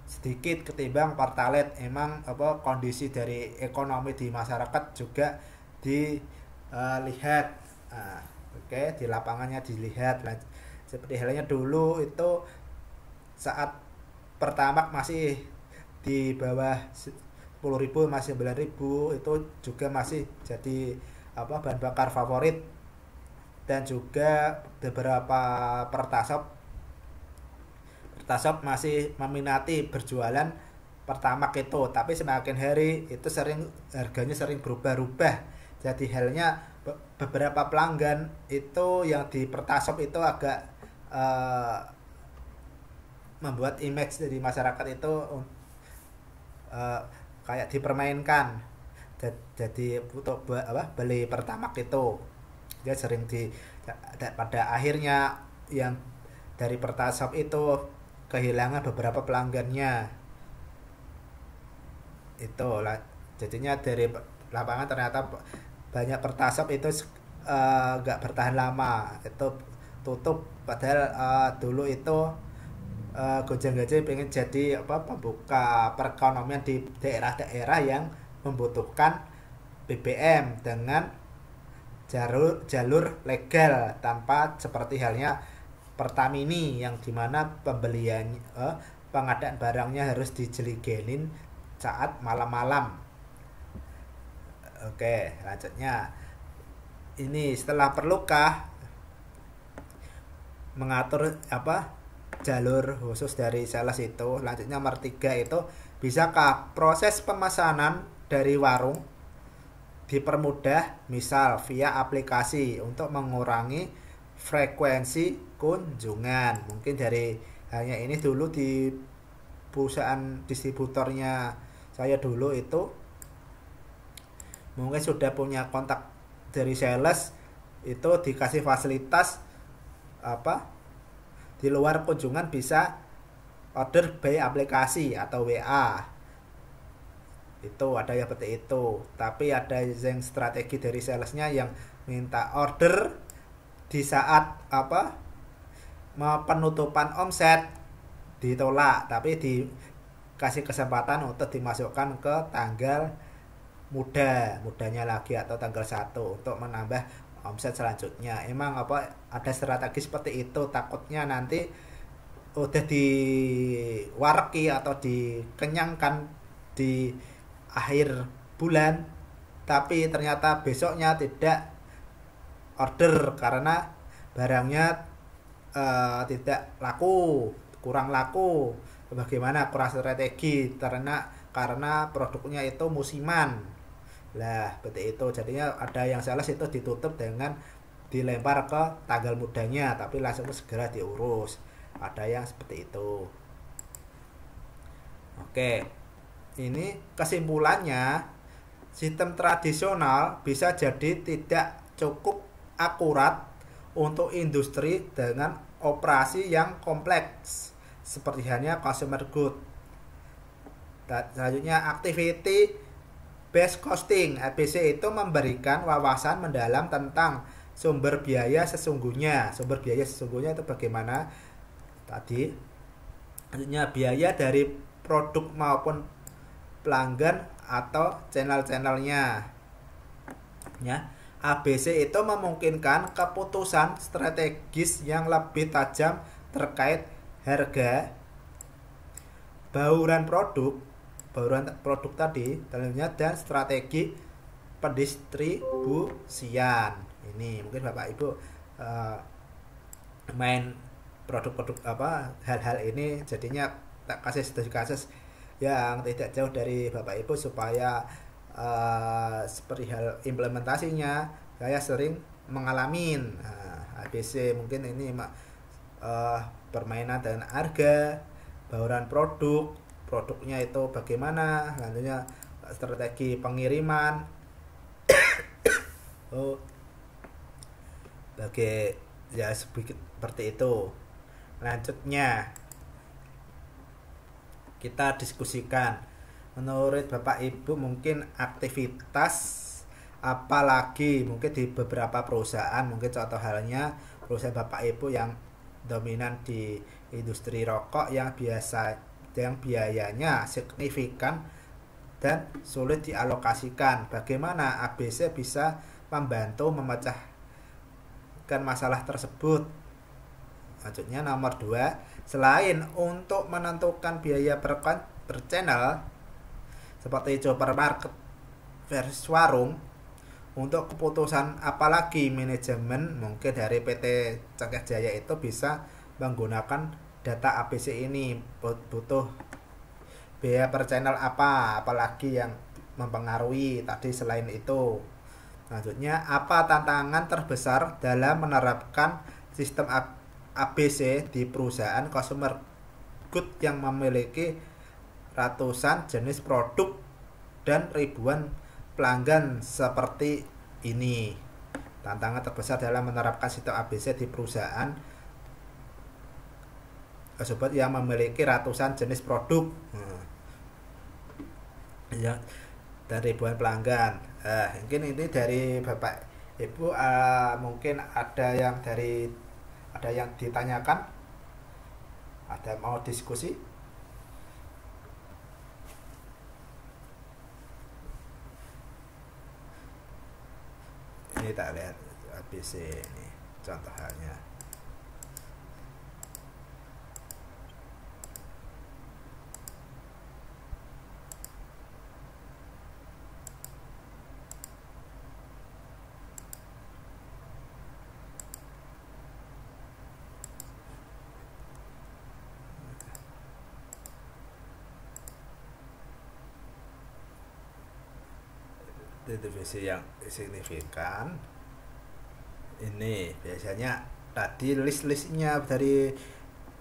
sedikit ketimbang Pertalite. Emang kondisi dari ekonomi di masyarakat juga dilihat. Di lapangannya dilihat. Seperti halnya dulu itu saat Pertamax masih di bawah 10.000, masih 9.000, itu juga masih jadi bahan bakar favorit. Dan juga beberapa Pertasop masih meminati berjualan Pertamax itu, tapi semakin hari itu harganya sering berubah-ubah. Jadi halnya beberapa pelanggan itu yang di Pertasop itu agak membuat image dari masyarakat itu kayak dipermainkan. Jadi untuk beli Pertamax itu dia sering pada akhirnya yang dari Pertasop itu kehilangan beberapa pelanggannya. Itulah jadinya dari lapangan ternyata banyak Pertasop itu gak bertahan lama, itu tutup. Padahal dulu itu Gonjang-ganjing pengen jadi pembuka perekonomian di daerah-daerah yang membutuhkan BBM dengan jalur legal, tanpa seperti halnya Pertamini yang dimana pengadaan barangnya harus dijeligelin saat malam-malam. Oke, lanjutnya ini setelah perlukah mengatur jalur khusus dari sales itu. Lanjutnya nomor 3 itu, bisakah proses pemesanan dari warung dipermudah misal via aplikasi untuk mengurangi frekuensi kunjungan. Mungkin dari hanya ini dulu di perusahaan distributornya saya dulu itu mungkin sudah punya kontak dari sales, itu dikasih fasilitas di luar kunjungan bisa order by aplikasi atau WA. Itu ada yang seperti itu. Tapi ada yang strategi dari salesnya yang minta order di saat penutupan omset ditolak, tapi dikasih kesempatan untuk dimasukkan ke tanggal mudanya lagi atau tanggal 1 untuk menambah omset selanjutnya. Emang ada strategi seperti itu, takutnya nanti udah diwareki atau dikenyangkan di akhir bulan, tapi ternyata besoknya tidak order karena barangnya tidak laku, kurang laku. Bagaimana? Kurang strategi karena produknya itu musiman lah, seperti itu. Jadinya ada yang sales itu ditutup dengan dilempar ke tanggal mudanya, tapi langsung segera diurus. Ada yang seperti itu. Oke, ini kesimpulannya, sistem tradisional bisa jadi tidak cukup akurat untuk industri dengan operasi yang kompleks seperti halnya consumer good. Dan selanjutnya, activity based costing ABC itu memberikan wawasan mendalam tentang sumber biaya sesungguhnya. Sumber biaya sesungguhnya itu bagaimana tadi? Selanjutnya, biaya dari produk maupun pelanggan atau channel-channelnya. Ya, ABC itu memungkinkan keputusan strategis yang lebih tajam terkait harga, bauran produk tadi tentunya, dan strategi pendistribusian. Ini mungkin Bapak Ibu main produk-produk hal-hal ini, jadinya tak kasih studi kasus yang tidak jauh dari Bapak Ibu supaya seperti hal implementasinya saya sering mengalami. ABC mungkin ini permainan dengan harga, bauran produknya itu bagaimana, nantinya strategi pengiriman, ya seperti itu. Lanjutnya kita diskusikan, menurut Bapak Ibu mungkin aktivitas apalagi mungkin di beberapa perusahaan, mungkin contoh halnya perusahaan Bapak Ibu yang dominan di industri rokok yang biayanya signifikan dan sulit dialokasikan. Bagaimana ABC bisa membantu memecahkan masalah tersebut? Selanjutnya nomor 2, selain untuk menentukan biaya per channel seperti supermarket versus warung, untuk keputusan apalagi manajemen mungkin dari PT Cengkeh Jaya itu bisa menggunakan data ABC ini. Butuh biaya per channel apalagi yang mempengaruhi tadi selain itu. Selanjutnya, apa tantangan terbesar dalam menerapkan sistem ABC di perusahaan consumer good yang memiliki ratusan jenis produk dan ribuan pelanggan seperti ini? Tantangan terbesar dalam menerapkan sistem ABC di perusahaan tersebut yang memiliki ratusan jenis produk ya, dan ribuan pelanggan. Mungkin ini dari Bapak Ibu, mungkin ada yang ditanyakan, ada mau diskusi? Ini tak lihat ABC ini contoh halnya. Divisi yang signifikan ini biasanya tadi list-listnya dari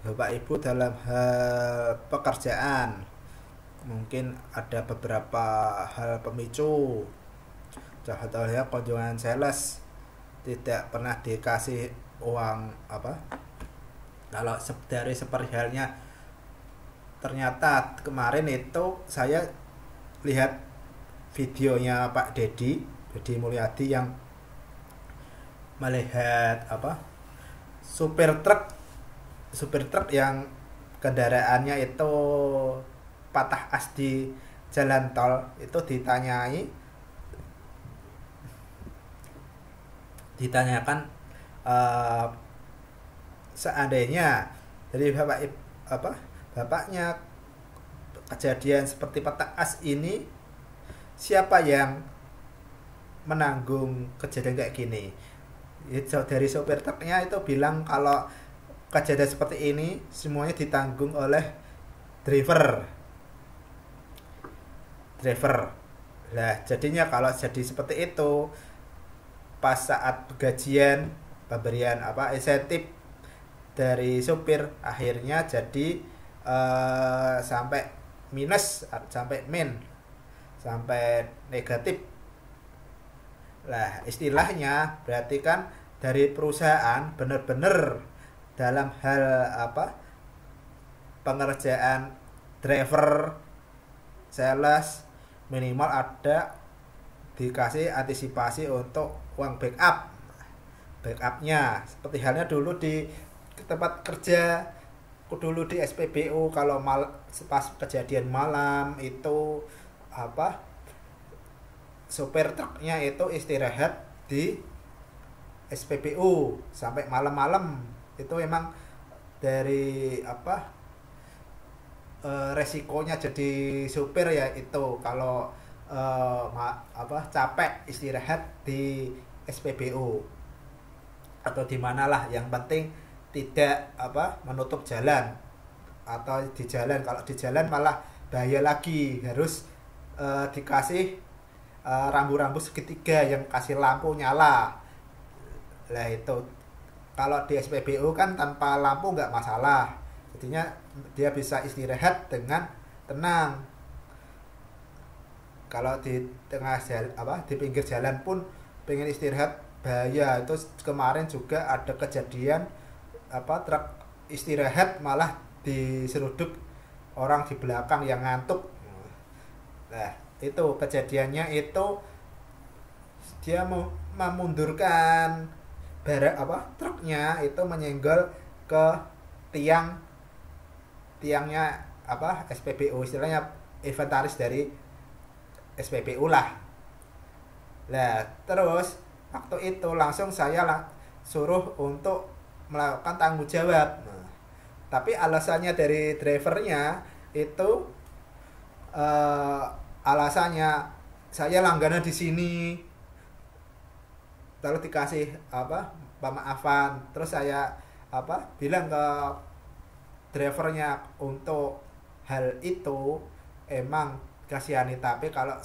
Bapak Ibu dalam hal pekerjaan, mungkin ada beberapa hal pemicu. Contohnya kunjungan sales tidak pernah dikasih uang kalau dari seperti halnya, ternyata kemarin itu saya lihat videonya Pak Dedi Mulyadi yang melihat supir truk yang kendaraannya itu patah as di jalan tol. Itu ditanyakan seandainya dari bapaknya kejadian seperti patah as ini, siapa yang menanggung kejadian kayak gini? Dari sopir truknya itu bilang kalau kejadian seperti ini semuanya ditanggung oleh driver. Nah, jadinya kalau jadi seperti itu, pas saat gajian, pemberian insentif dari sopir, akhirnya jadi sampai minus, sampai negatif. Lah, istilahnya berarti kan dari perusahaan benar-benar dalam hal pengerjaan driver, sales, minimal ada dikasih antisipasi untuk uang backupnya. Seperti halnya dulu di tempat kerja, dulu di SPBU, kalau pas kejadian malam itu apa sopir truknya itu istirahat di SPBU sampai malam-malam. Itu emang dari apa resikonya jadi supir ya itu kalau capek istirahat di SPBU atau di manalah, yang penting tidak menutup jalan atau di jalan. Kalau di jalan malah bahaya lagi, harus dikasih rambu-rambu segitiga yang kasih lampu nyala. Lah itu kalau di SPBU kan tanpa lampu nggak masalah, jadinya dia bisa istirahat dengan tenang. Kalau di tengah jalan di pinggir jalan pun pengen istirahat bahaya. Itu kemarin juga ada kejadian truk istirahat malah diseruduk orang di belakang yang ngantuk. Nah itu kejadiannya itu dia memundurkan truknya itu menyenggol ke tiangnya SPBU, istilahnya inventaris dari SPBU lah. Nah terus waktu itu langsung saya suruh untuk melakukan tanggung jawab. Nah, tapi alasannya dari drivernya itu alasannya saya langganan di sini, lalu dikasih pemaafan. Terus saya bilang ke drivernya untuk hal itu emang kasihani, tapi kalau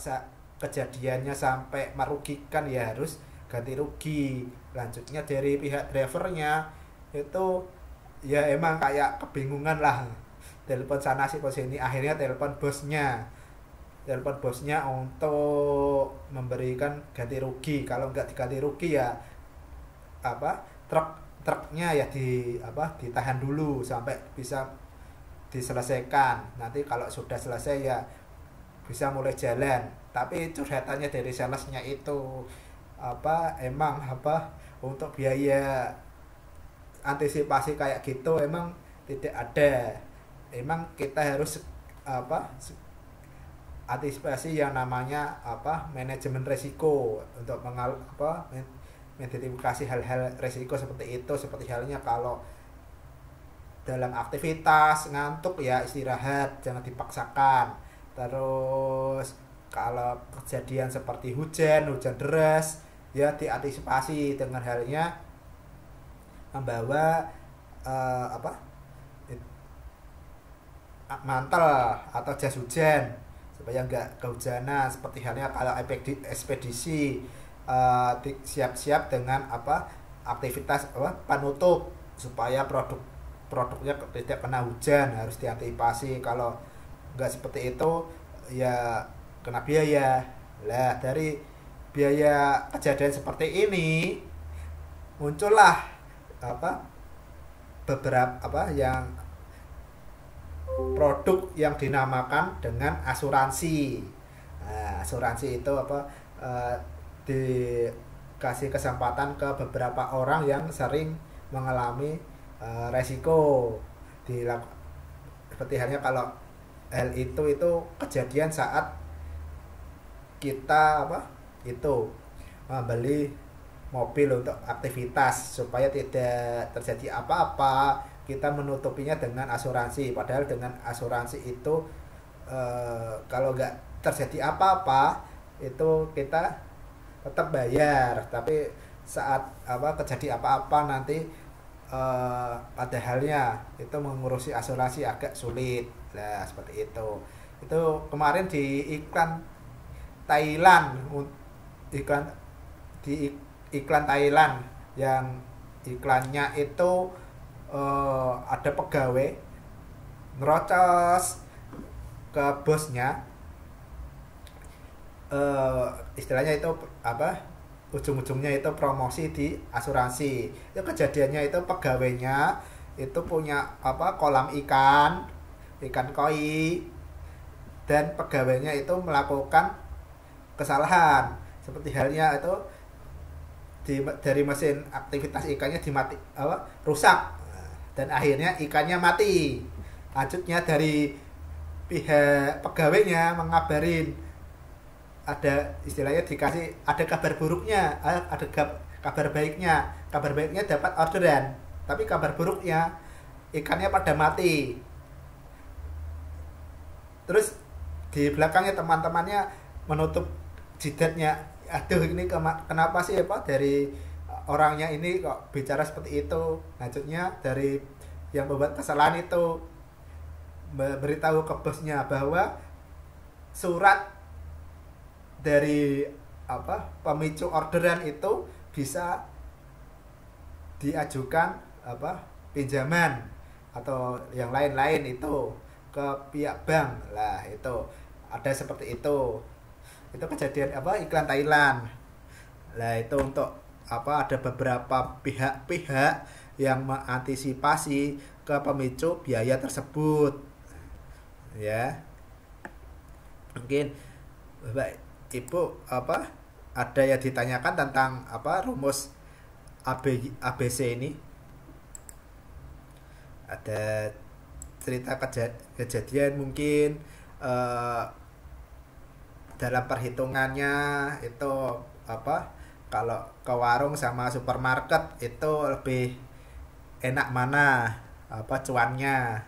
kejadiannya sampai merugikan ya harus ganti rugi. Lanjutnya dari pihak drivernya itu ya emang kayak kebingungan lah, telepon sana sini, akhirnya telepon bosnya untuk memberikan ganti rugi. Kalau nggak diganti rugi ya truknya ya ditahan dulu sampai bisa diselesaikan. Nanti kalau sudah selesai ya bisa mulai jalan. Tapi curhatannya dari salesnya itu emang untuk biaya antisipasi kayak gitu emang tidak ada. Emang kita harus antisipasi yang namanya manajemen resiko untuk mengidentifikasi hal-hal resiko seperti itu. Seperti halnya kalau dalam aktivitas ngantuk ya istirahat, jangan dipaksakan. Terus kalau kejadian seperti hujan deras ya diantisipasi dengan halnya membawa mantel atau jas hujan supaya nggak kehujanan. Seperti halnya kalau ekspedisi siap-siap dengan aktivitas penutup supaya produknya tidak kena hujan, harus diantisipasi. Kalau nggak seperti itu ya kena biaya. Lah dari biaya kejadian seperti ini muncullah beberapa yang produk yang dinamakan dengan asuransi. Nah, asuransi itu dikasih kesempatan ke beberapa orang yang sering mengalami resiko seperti halnya kalau hal itu kejadian saat kita membeli mobil untuk aktivitas, supaya tidak terjadi apa-apa kita menutupinya dengan asuransi. Padahal dengan asuransi itu kalau nggak terjadi apa-apa itu kita tetap bayar, tapi saat terjadi apa-apa nanti pada halnya itu mengurusi asuransi agak sulit. Nah seperti itu kemarin di iklan Thailand yang iklannya itu ada pegawai ngerocos ke bosnya, istilahnya itu ujung-ujungnya itu promosi di asuransi. Itu kejadiannya itu pegawainya itu punya kolam ikan koi, dan pegawainya itu melakukan kesalahan seperti halnya itu dari mesin aktivitas ikannya rusak dan akhirnya ikannya mati. Lanjutnya dari pihak pegawainya mengabarin ada istilahnya dikasih ada kabar buruknya, ada kabar baiknya. Kabar baiknya dapat orderan, tapi kabar buruknya ikannya pada mati. Terus di belakangnya teman-temannya menutup jidatnya. Aduh, ini kenapa sih apa dari orangnya ini kok bicara seperti itu? Maksudnya dari yang membuat kesalahan itu beritahu ke bosnya bahwa surat dari apa pemicu orderan itu bisa diajukan apa pinjaman atau yang lain-lain itu ke pihak bank lah. Itu ada seperti itu kejadian apa iklan Thailand lah. Itu untuk apa ada beberapa pihak-pihak yang mengantisipasi ke pemicu biaya tersebut ya. Mungkin Bapak Ibu apa ada yang ditanyakan tentang apa rumus ABC ini? Ada cerita kejadian mungkin dalam perhitungannya itu apa kalau ke warung sama supermarket itu lebih enak mana apa cuannya?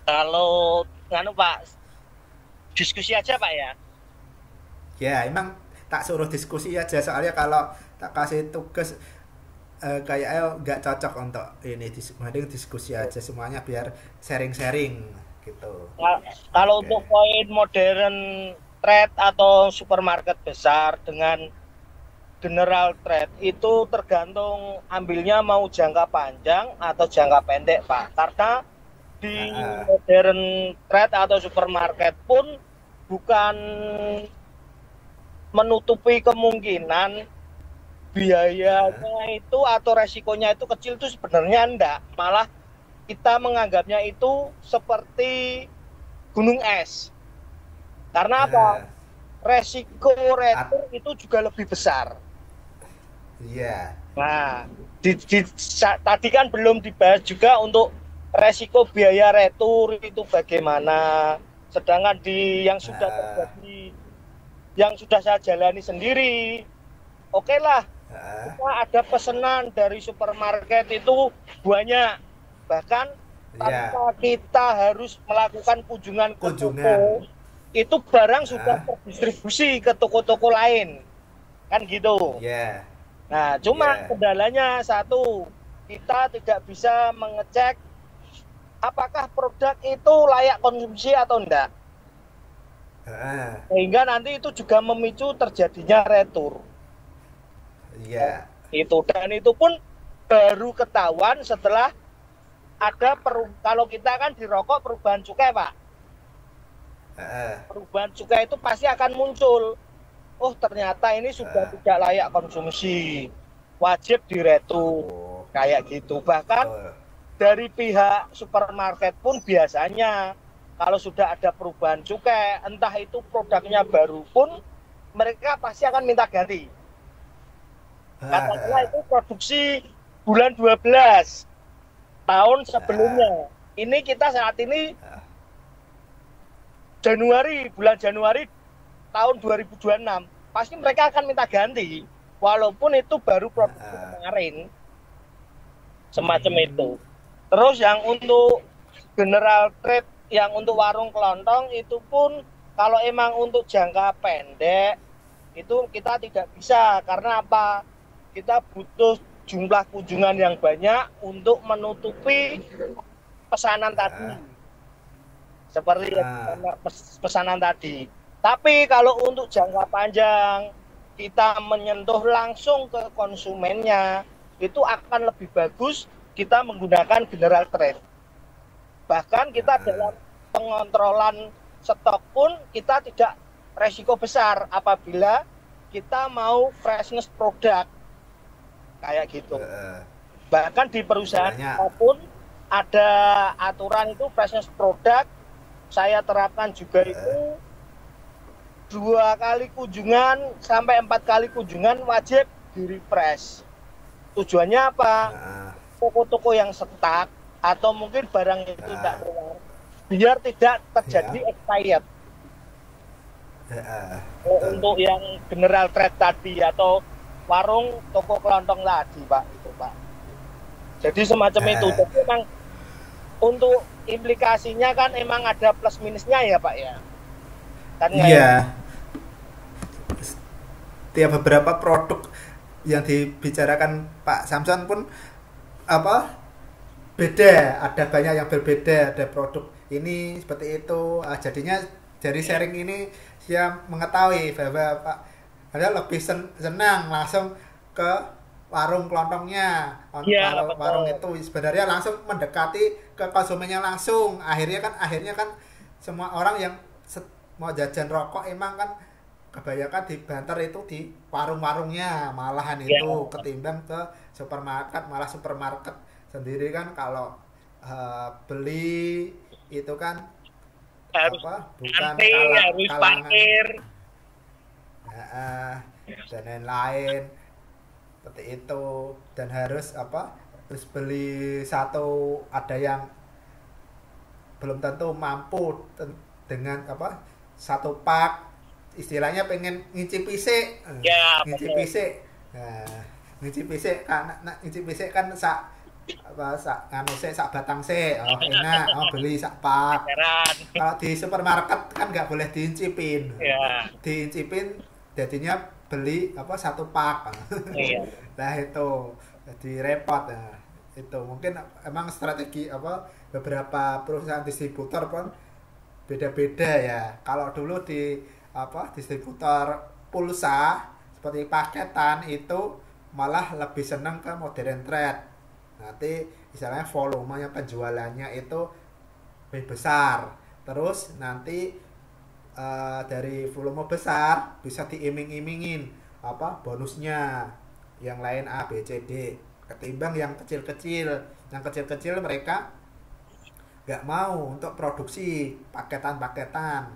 Kalau nganu Pak, diskusi aja Pak ya. Ya emang tak suruh diskusi aja soalnya kalau tak kasih tugas kayaknya nggak cocok untuk ini mending diskusi aja semuanya biar sharing-sharing gitu. Kalau Oke. untuk poin modern trade atau supermarket besar dengan general trade itu tergantung ambilnya mau jangka panjang atau jangka pendek Pak. Karena di modern trade atau supermarket pun bukan menutupi kemungkinan biayanya itu atau resikonya itu kecil, itu sebenarnya enggak. Malah kita menganggapnya itu seperti gunung es. Karena apa? Resiko retur itu juga lebih besar. Iya. Nah, tadi kan belum dibahas juga untuk resiko biaya retur itu bagaimana. Sedangkan di yang sudah terjadi, yang sudah saya jalani sendiri, oke lah, kita ada pesanan dari supermarket itu banyak. Bahkan tanpa kita harus melakukan kunjungan ke toko, itu barang sudah terdistribusi ke toko-toko lain. Kan gitu. Nah, cuma kendalanya satu, kita tidak bisa mengecek apakah produk itu layak konsumsi atau enggak. Sehingga nanti itu juga memicu terjadinya retur. Iya. Itu, dan itu pun baru ketahuan setelah ada kalau kita kan di rokok perubahan cukai Pak. Perubahan cukai itu pasti akan muncul. Oh ternyata ini sudah tidak layak konsumsi, wajib diretur kayak gitu. Bahkan dari pihak supermarket pun biasanya kalau sudah ada perubahan cukai, entah itu produknya baru pun mereka pasti akan minta ganti. Katakanlah itu produksi bulan 12 tahun sebelumnya. Ini kita saat ini bulan Januari tahun 2026. Pasti mereka akan minta ganti. Walaupun itu baru produksi kemarin. Semacam itu. Terus yang untuk general trade, yang untuk warung kelontong itu pun kalau emang untuk jangka pendek itu kita tidak bisa. Karena apa? Kita butuh jumlah kunjungan yang banyak untuk menutupi pesanan tadi. Seperti pesanan tadi. Tapi kalau untuk jangka panjang kita menyentuh langsung ke konsumennya, itu akan lebih bagus kita menggunakan general trade. Bahkan kita dalam pengontrolan stok pun kita tidak resiko besar apabila kita mau freshness produk kayak gitu. Bahkan di perusahaan apapun ada aturan itu freshness produk. Saya terapkan juga itu 2 kali kunjungan sampai 4 kali kunjungan wajib di refresh. Tujuannya apa? Toko-toko yang stuck atau mungkin barang yang tidak keluar biar tidak terjadi expired. Betul. Untuk yang general trade tadi atau warung toko kelontong tadi Pak itu Pak. Jadi semacam itu. Eh, Jadi memang untuk implikasinya kan emang ada plus minusnya ya Pak ya. Kan kayak iya, tiap beberapa produk yang dibicarakan Pak Samson pun apa beda, ada banyak yang berbeda, ada produk ini seperti itu. Jadinya dari ya, sharing ini saya mengetahui bahwa Pak ada lebih senang langsung ke warung kelontongnya. ya Kalau warung betul. itu sebenarnya langsung mendekati ke konsumennya langsung. Akhirnya kan semua orang yang mau jajan rokok emang kan kebanyakan di Banter itu di warung-warungnya malahan Ya, itu ketimbang ke supermarket. Malah supermarket sendiri kan kalau beli itu kan harus apa bukan antri, harus kalangan parkir. eh, dan lain-lain seperti itu, dan harus apa terus beli satu, ada yang belum tentu mampu dengan apa satu pak, istilahnya pengen ngicipi sik, Ya ngicipi betul. sik. Nah, ngicipi sik kan, ngicipi sik kan sak apa sak nganu sik sak batang sik, oh enak, oh beli sak pak. Heran. Kalau di supermarket kan nggak boleh diincipin, Ya, diincipin jadinya beli apa satu pak. iya. Nah itu jadi repot. Nah, itu mungkin emang strategi apa beberapa perusahaan distributor pun beda-beda ya. Kalau dulu di apa distributor pulsa seperti paketan itu malah lebih senang ke modern trade. Nanti misalnya volumenya penjualannya itu lebih besar. Terus nanti dari volume besar bisa diiming-imingin apa bonusnya yang lain A B C D, ketimbang yang kecil-kecil. Yang kecil-kecil mereka nggak mau untuk produksi paketan-paketan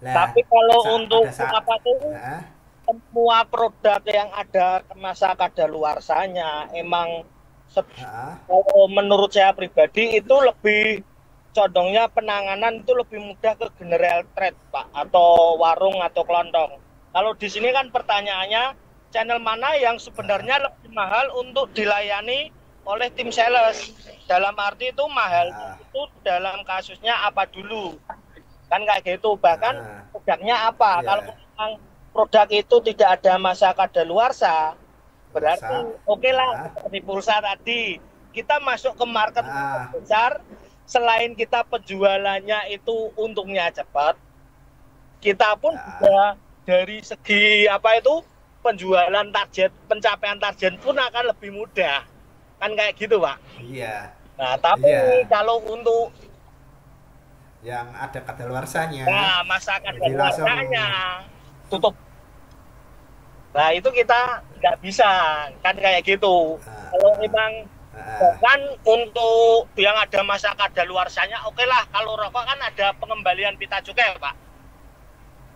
lah. Tapi kalau untuk Pada saat apa tuh nah, semua produk yang ada masa kadaluarsanya emang uh, kalau menurut saya pribadi itu lebih condongnya penanganan itu lebih mudah ke general trade Pak atau warung atau kelontong. Kalau di sini kan pertanyaannya channel mana yang uh, sebenarnya lebih mahal untuk dilayani oleh tim sales. Dalam arti itu mahalnya uh, itu dalam kasusnya apa dulu. Kan kayak gitu. Bahkan uh, produknya apa? Kalau ya memang produk itu tidak ada masa kadaluarsa, berarti rusak. oke lah uh, seperti pulsa tadi. Kita masuk ke market uh, besar, selain kita penjualannya itu untungnya cepat, kita pun uh, juga dari segi apa itu penjualan target, pencapaian target pun akan lebih mudah. Kan kayak gitu, Pak. iya Nah, tapi iya kalau untuk yang ada kadaluarsanya nah, masyarakat dan jadi langsung luarsanya tutup. Nah, itu kita nggak bisa kan kayak gitu. uh, Kalau memang uh, kan untuk yang ada masa kadaluarsanya oke lah. Kalau rokok kan ada pengembalian pita cukai, Pak.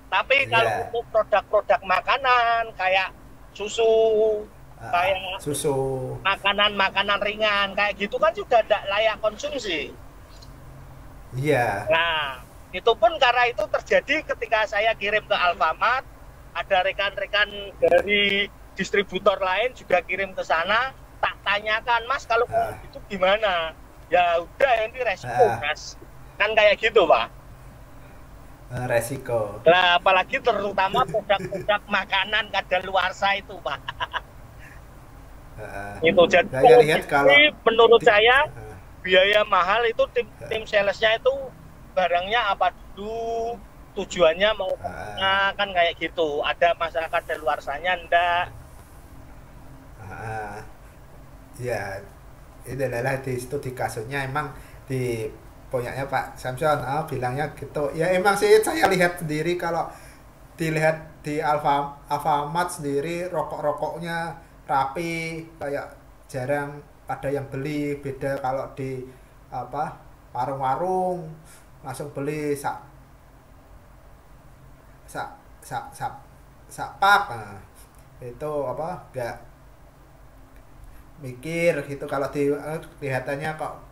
Tapi kalau iya untuk produk-produk makanan kayak susu, kayak susu makanan-makanan ringan kayak gitu kan sudah tidak layak konsumsi. iya Nah, itu pun karena itu terjadi ketika saya kirim ke Alfamart, ada rekan-rekan dari distributor lain juga kirim ke sana, tak tanyakan, Mas, kalau uh, itu gimana? Ya udah, ini resiko, uh, Mas. Kan kayak gitu, Pak. resiko. Nah, apalagi terutama produk-produk makanan kadaluarsa itu, Pak. uh, Itu jadi saya kalau di lihat sini kalau menurut di, saya uh, biaya mahal itu tim salesnya itu barangnya apa dulu, tujuannya mau uh, kemana, kan kayak gitu. Ada masyarakat dari luar sana enggak. uh, ya ini adalah di situ di kasusnya emang di punyanya Pak Samson, bilangnya gitu ya. Emang sih saya lihat sendiri kalau dilihat di Alfamart sendiri rokok-rokoknya rapi, kayak jarang ada yang beli. Beda kalau di apa warung-warung langsung beli sak sak sak sak sak pak. Nah, itu apa enggak mikir gitu. Kalau di kelihatannya kok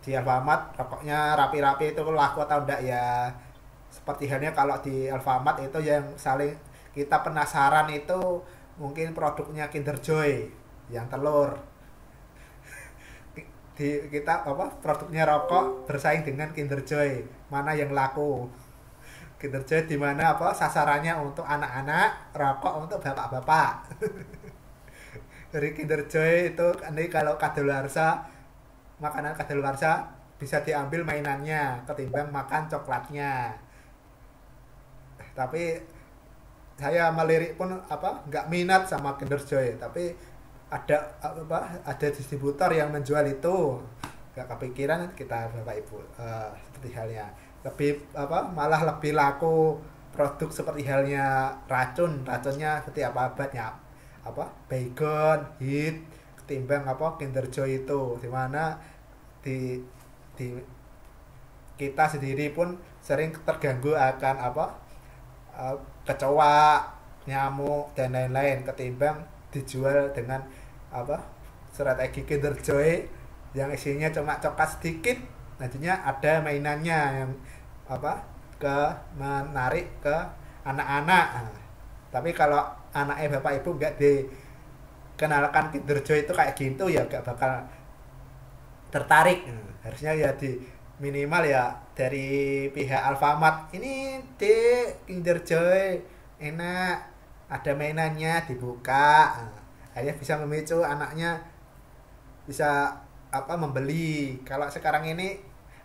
di Alfamart rokoknya rapi-rapi, itu laku atau enggak ya seperti halnya kalau di Alfamart itu yang saling kita penasaran itu mungkin produknya Kinder Joy yang telur. Kita apa produknya rokok bersaing dengan Kinder Joy, mana yang laku. Kinder Joy di mana apa sasarannya untuk anak-anak, rokok untuk bapak-bapak. Dari Kinder Joy itu ini kalau kadaluarsa, makanan kadaluarsa bisa diambil mainannya ketimbang makan coklatnya. Tapi saya melirik pun apa nggak minat sama Kinder Joy, tapi ada distributor yang menjual itu, nggak kepikiran kita bapak ibu. Seperti halnya lebih apa malah lebih laku produk seperti halnya racunnya seperti apa obatnya apa baygon hit ketimbang apa Kinder Joy itu, dimana di kita sendiri pun sering terganggu akan apa kecoa, nyamuk dan lain-lain ketimbang dijual dengan apa strategi Kinder Joy yang isinya cuma coklat sedikit, nantinya ada mainannya yang apa menarik ke anak-anak. Nah, tapi kalau anaknya bapak ibu nggak dikenalkan Kinder Joy itu kayak gitu ya nggak bakal tertarik. Harusnya ya di minimal ya dari pihak Alfamart ini Kinder Joy enak, ada mainannya dibuka. Akhirnya bisa memicu anaknya bisa apa membeli. Kalau sekarang ini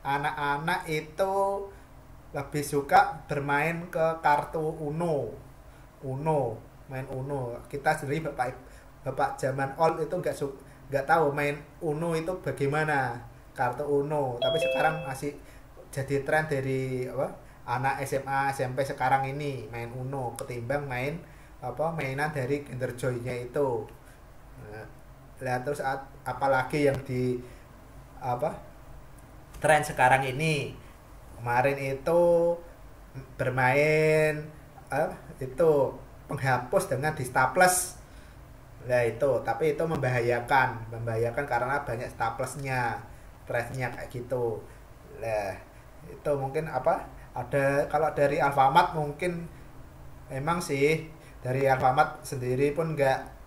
anak-anak itu lebih suka bermain ke kartu Uno, main Uno. Kita sendiri bapak zaman old itu nggak tahu main Uno itu bagaimana kartu Uno. Tapi sekarang masih jadi tren dari apa anak SMA SMP sekarang ini main Uno ketimbang main apa mainan dari Kinder Joy-nya itu. Nah, terus apalagi yang di apa tren sekarang ini kemarin itu bermain itu penghapus dengan di staples. Nah itu tapi itu membahayakan karena banyak staplesnya, stresnya kayak gitu. Nah itu mungkin apa ada kalau dari Alfamart mungkin emang sih dari Alfamart sendiri pun nggak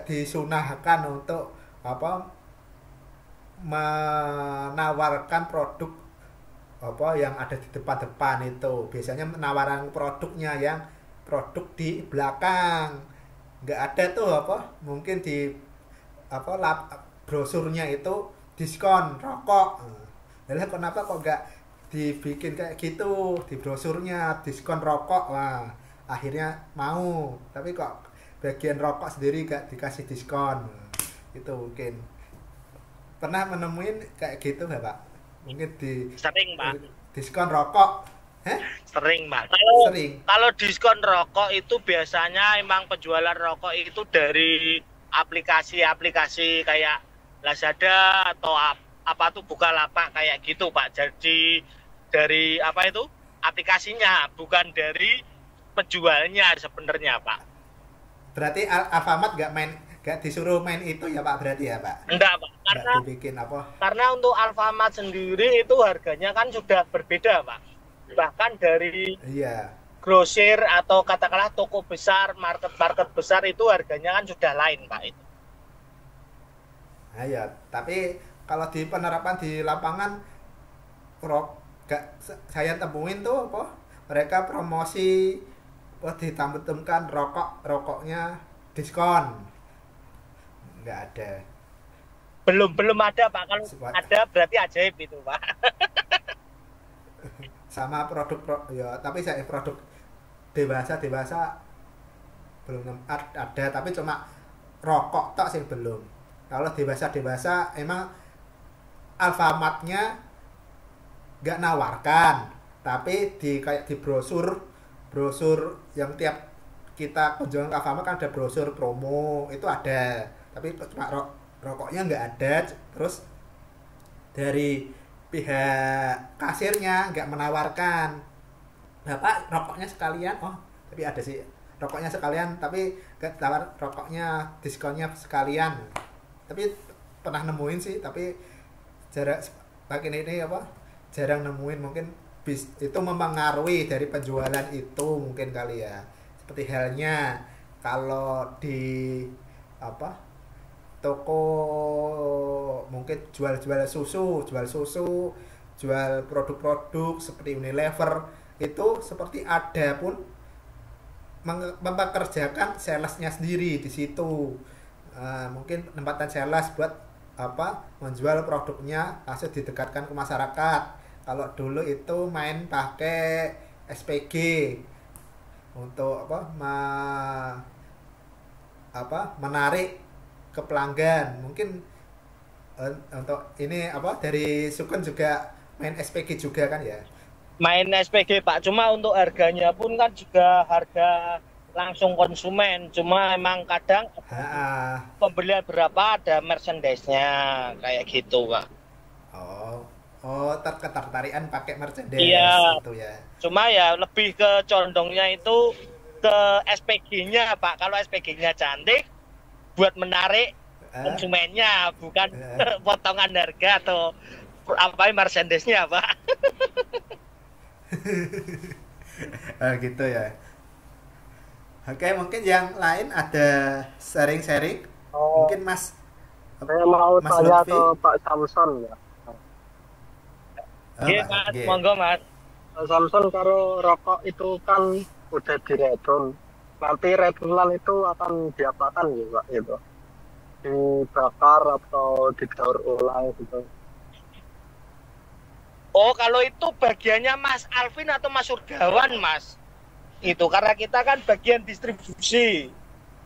disunahkan untuk apa menawarkan produk apa yang ada di depan-depan itu. Biasanya menawarkan produknya yang produk di belakang, nggak ada tuh apa mungkin di apa brosurnya itu diskon rokok. Nah, kenapa kok nggak dibikin kayak gitu di brosurnya diskon rokok? Wah akhirnya mau, tapi kok bagian rokok sendiri gak dikasih diskon. Itu mungkin pernah menemuin kayak gitu nggak Pak? Mungkin sering Pak diskon rokok. Sering Pak. Sering. Kalau diskon rokok itu biasanya emang penjualan rokok itu dari aplikasi-aplikasi kayak Lazada atau apa tuh Bukalapak kayak gitu Pak. Jadi dari apa itu aplikasinya, bukan dari penjualnya sebenarnya Pak. Berarti Alfamart nggak disuruh main itu ya Pak, berarti ya Pak? Enggak Pak, karena untuk Alfamart sendiri itu harganya kan sudah berbeda Pak. Bahkan dari grosir atau katakanlah toko besar, market besar itu harganya kan sudah lain Pak itu. Nah ya, tapi kalau di penerapan di lapangan saya temuin tuh apa mereka promosi ditambahkan rokoknya diskon. Nggak ada. Belum ada Pak. Kalau ada berarti ajaib itu Pak. Sama produk ya, tapi saya produk dewasa belum ada, tapi cuma rokok tok sih belum. Kalau dewasa emang Alfamart-nya nggak nawarkan, tapi kayak di brosur yang tiap kita kunjungan ke Alfamart kan ada brosur promo itu ada, tapi cuma rokoknya nggak ada. Terus dari pihak kasirnya nggak menawarkan, Bapak rokoknya sekalian, tapi ada sih rokoknya sekalian, tapi nggak tawar rokoknya diskonnya sekalian. Tapi pernah nemuin sih, tapi jarak makin ini apa jarang nemuin, mungkin itu mempengaruhi dari penjualan itu mungkin kali ya. Seperti halnya kalau di apa toko mungkin jual susu, jual produk-produk seperti Unilever, itu seperti ada pun mempekerjakan salesnya sendiri di situ. Mungkin tempatan sales buat apa menjual produknya langsung didekatkan ke masyarakat. Kalau dulu itu main pakai SPG untuk menarik ke pelanggan. Mungkin untuk ini dari Sukun juga main SPG juga kan ya? Main SPG Pak, cuma untuk harganya pun kan juga harga langsung konsumen, cuma emang kadang pembelian berapa ada merchandise-nya kayak gitu Pak. Ketertarikan pakai merchandise Iya, itu ya. cuma ya lebih ke condongnya itu ke SPG-nya Pak. Kalau SPG-nya cantik buat menarik konsumennya, bukan potongan harga atau apa merchandise-nya Pak. Gitu ya. Oke, mungkin yang lain ada sharing-sharing. Mungkin saya mau tanya Lutfi. ke Pak Samson ya. Iya Mas, monggo Mas. Pak Samson, kalau rokok itu kan udah diracun, nanti racunan itu akan diapakan ya Pak itu? Dibakar atau didaur ulang gitu? Oh, kalau itu bagiannya Mas Alvin atau Mas Surgawan, Mas? Itu karena kita kan bagian distribusi.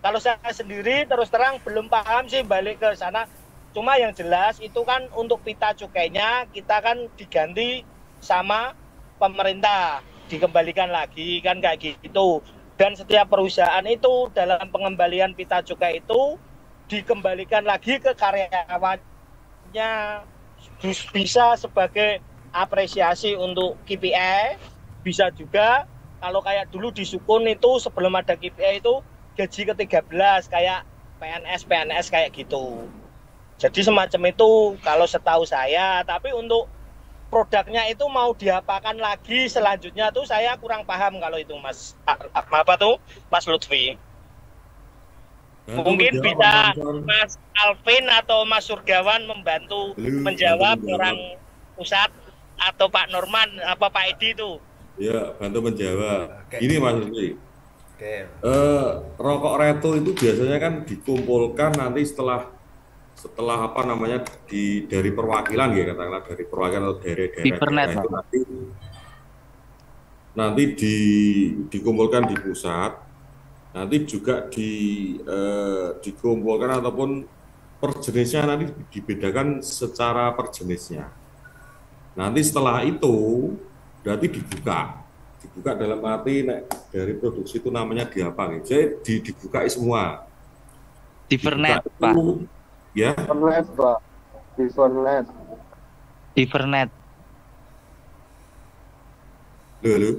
Kalau saya sendiri terus terang belum paham sih balik ke sana. Cuma yang jelas itu kan untuk pita cukainya kita kan diganti sama pemerintah, dikembalikan lagi kan kayak gitu. Dan setiap perusahaan itu dalam pengembalian pita cukai itu dikembalikan lagi ke karyawannya, bisa sebagai apresiasi untuk KPI, bisa juga kalau kayak dulu di Sukun itu sebelum ada KPI itu gaji ke-13 kayak PNS kayak gitu. Jadi semacam itu kalau setahu saya, tapi untuk produknya itu mau diapakan lagi selanjutnya tuh saya kurang paham kalau itu Mas Mas Lutfi. Mungkin bisa Mas Alvin atau Mas Surgawan membantu menjawab orang pusat atau Pak Norman apa Pak Edi itu. Ya, bantu menjawab. Gini Mas Lutfi. Rokok reto itu biasanya kan dikumpulkan nanti setelah dari perwakilan ya, katakanlah dari perwakilan atau daerah itu nanti dikumpulkan di pusat, nanti juga dikumpulkan ataupun per jenisnya nanti dibedakan secara per jenisnya. Nanti setelah itu berarti dibuka dalam arti dari produksi itu namanya diapa gitu. Jadi dibuka semua. Divernet Pak. Ya. Divernet Pak. Divernet. Loh.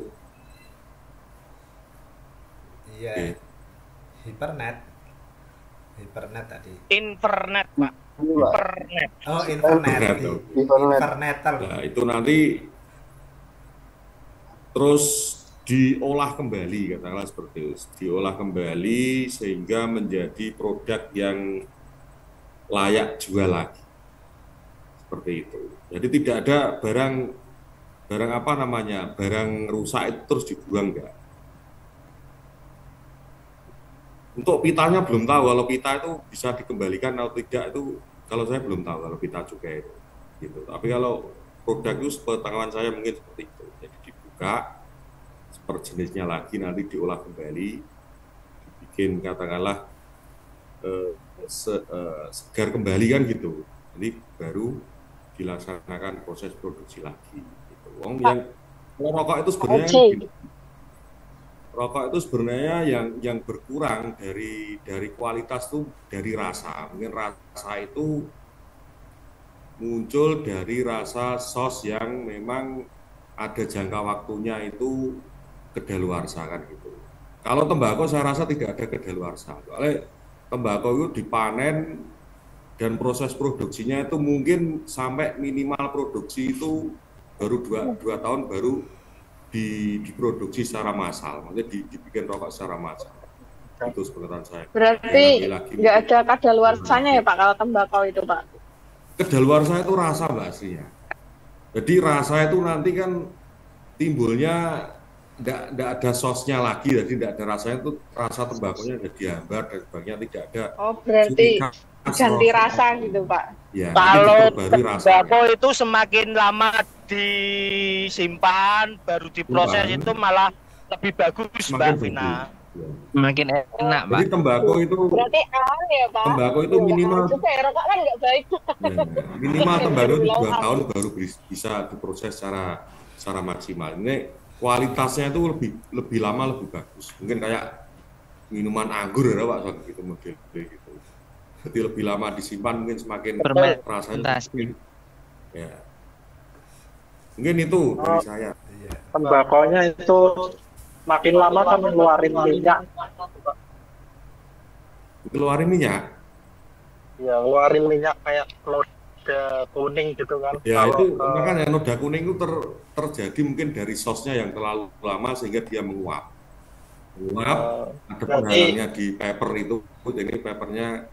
Iya. Hipernet tadi. Infernet Pak. Infernet. Oh, Infernet. Nah, itu nanti terus diolah kembali, katakanlah seperti itu. Diolah kembali sehingga menjadi produk yang layak jual lagi. Seperti itu. Jadi tidak ada barang rusak itu terus dibuang, enggak. Untuk pitanya belum tahu, kalau pita itu bisa dikembalikan atau tidak itu kalau saya belum tahu kalau pita cukai itu. Gitu. Tapi kalau produk itu sepengetahuan saya mungkin seperti itu. Jadi dibuka per jenisnya lagi, nanti diolah kembali, dibikin katakanlah segar kembali kan gitu. Jadi baru dilaksanakan proses produksi lagi. Gitu. Rokok itu sebenarnya yang berkurang dari kualitas tuh dari rasa. Mungkin rasa itu muncul dari rasa sos yang memang ada jangka waktunya itu kedaluarsa kan gitu. Kalau tembakau saya rasa tidak ada kedaluarsa. Soalnya tembakau itu dipanen dan proses produksinya itu mungkin sampai minimal produksi itu baru dua tahun baru diproduksi secara massal, maksudnya dibikin rokok secara massal. Itu sebenarnya saya. Berarti nggak ada kadaluarsanya ya Pak kalau tembakau itu Pak? Kadaluarsa itu rasa Mbak aslinya. Jadi rasa itu nanti kan timbulnya tidak ada sosnya lagi, jadi tidak ada rasanya, itu rasa tembakunya ada diambar dan sebagainya, tidak ada. Oh berarti ganti rasa gitu Pak? Ya, kalau tembakau tembakau itu semakin lama disimpan baru diproses itu malah lebih bagus Mbak Vina. Ya. Makin enak, Pak. Jadi tembakau itu berarti aman ya Pak? tembakau itu minimal juga ya, rokok kan nggak baik. minimal tembakau itu 2 tahun baru bisa diproses secara maksimal. Ini kualitasnya itu lebih lama lebih bagus. Mungkin kayak minuman anggur ya Pak, gitu model gitu. Jadi lebih lama disimpan mungkin semakin rasanya ya. Mungkin itu dari saya. Tembakonya itu makin lama kan ngeluarin minyak. Keluarin minyak. Ya, ngeluarin minyak kayak noda kuning gitu kan. Ya itu makanya noda kuning itu terjadi mungkin dari sosnya yang terlalu lama sehingga dia menguap. Ada penghalangnya di paper itu, jadi papernya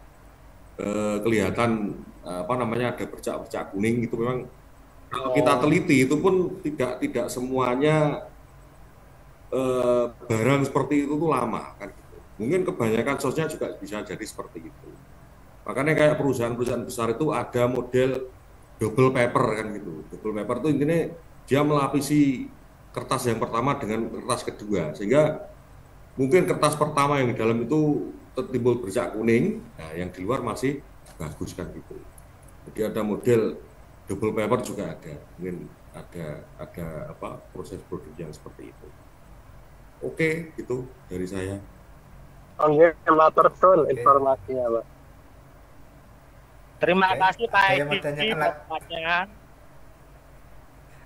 kelihatan apa namanya ada bercak-bercak kuning itu. Memang kalau kita teliti itu pun tidak semuanya barang seperti itu tuh lama kan gitu. Mungkin kebanyakan sosnya juga bisa jadi seperti itu. Makanya kayak perusahaan-perusahaan besar itu ada model double paper kan gitu. Double paper itu intinya dia melapisi kertas yang pertama dengan kertas kedua, sehingga mungkin kertas pertama yang di dalam itu timbul bercak kuning, nah yang di luar masih bagus kan gitu. Jadi ada model double paper juga ada, mungkin ada apa proses produksi yang seperti itu. Oke, itu dari saya. Oke, matur suwun informasinya, Pak. Terima kasih Pak Ada yang mau Edi. tanyakan lagi?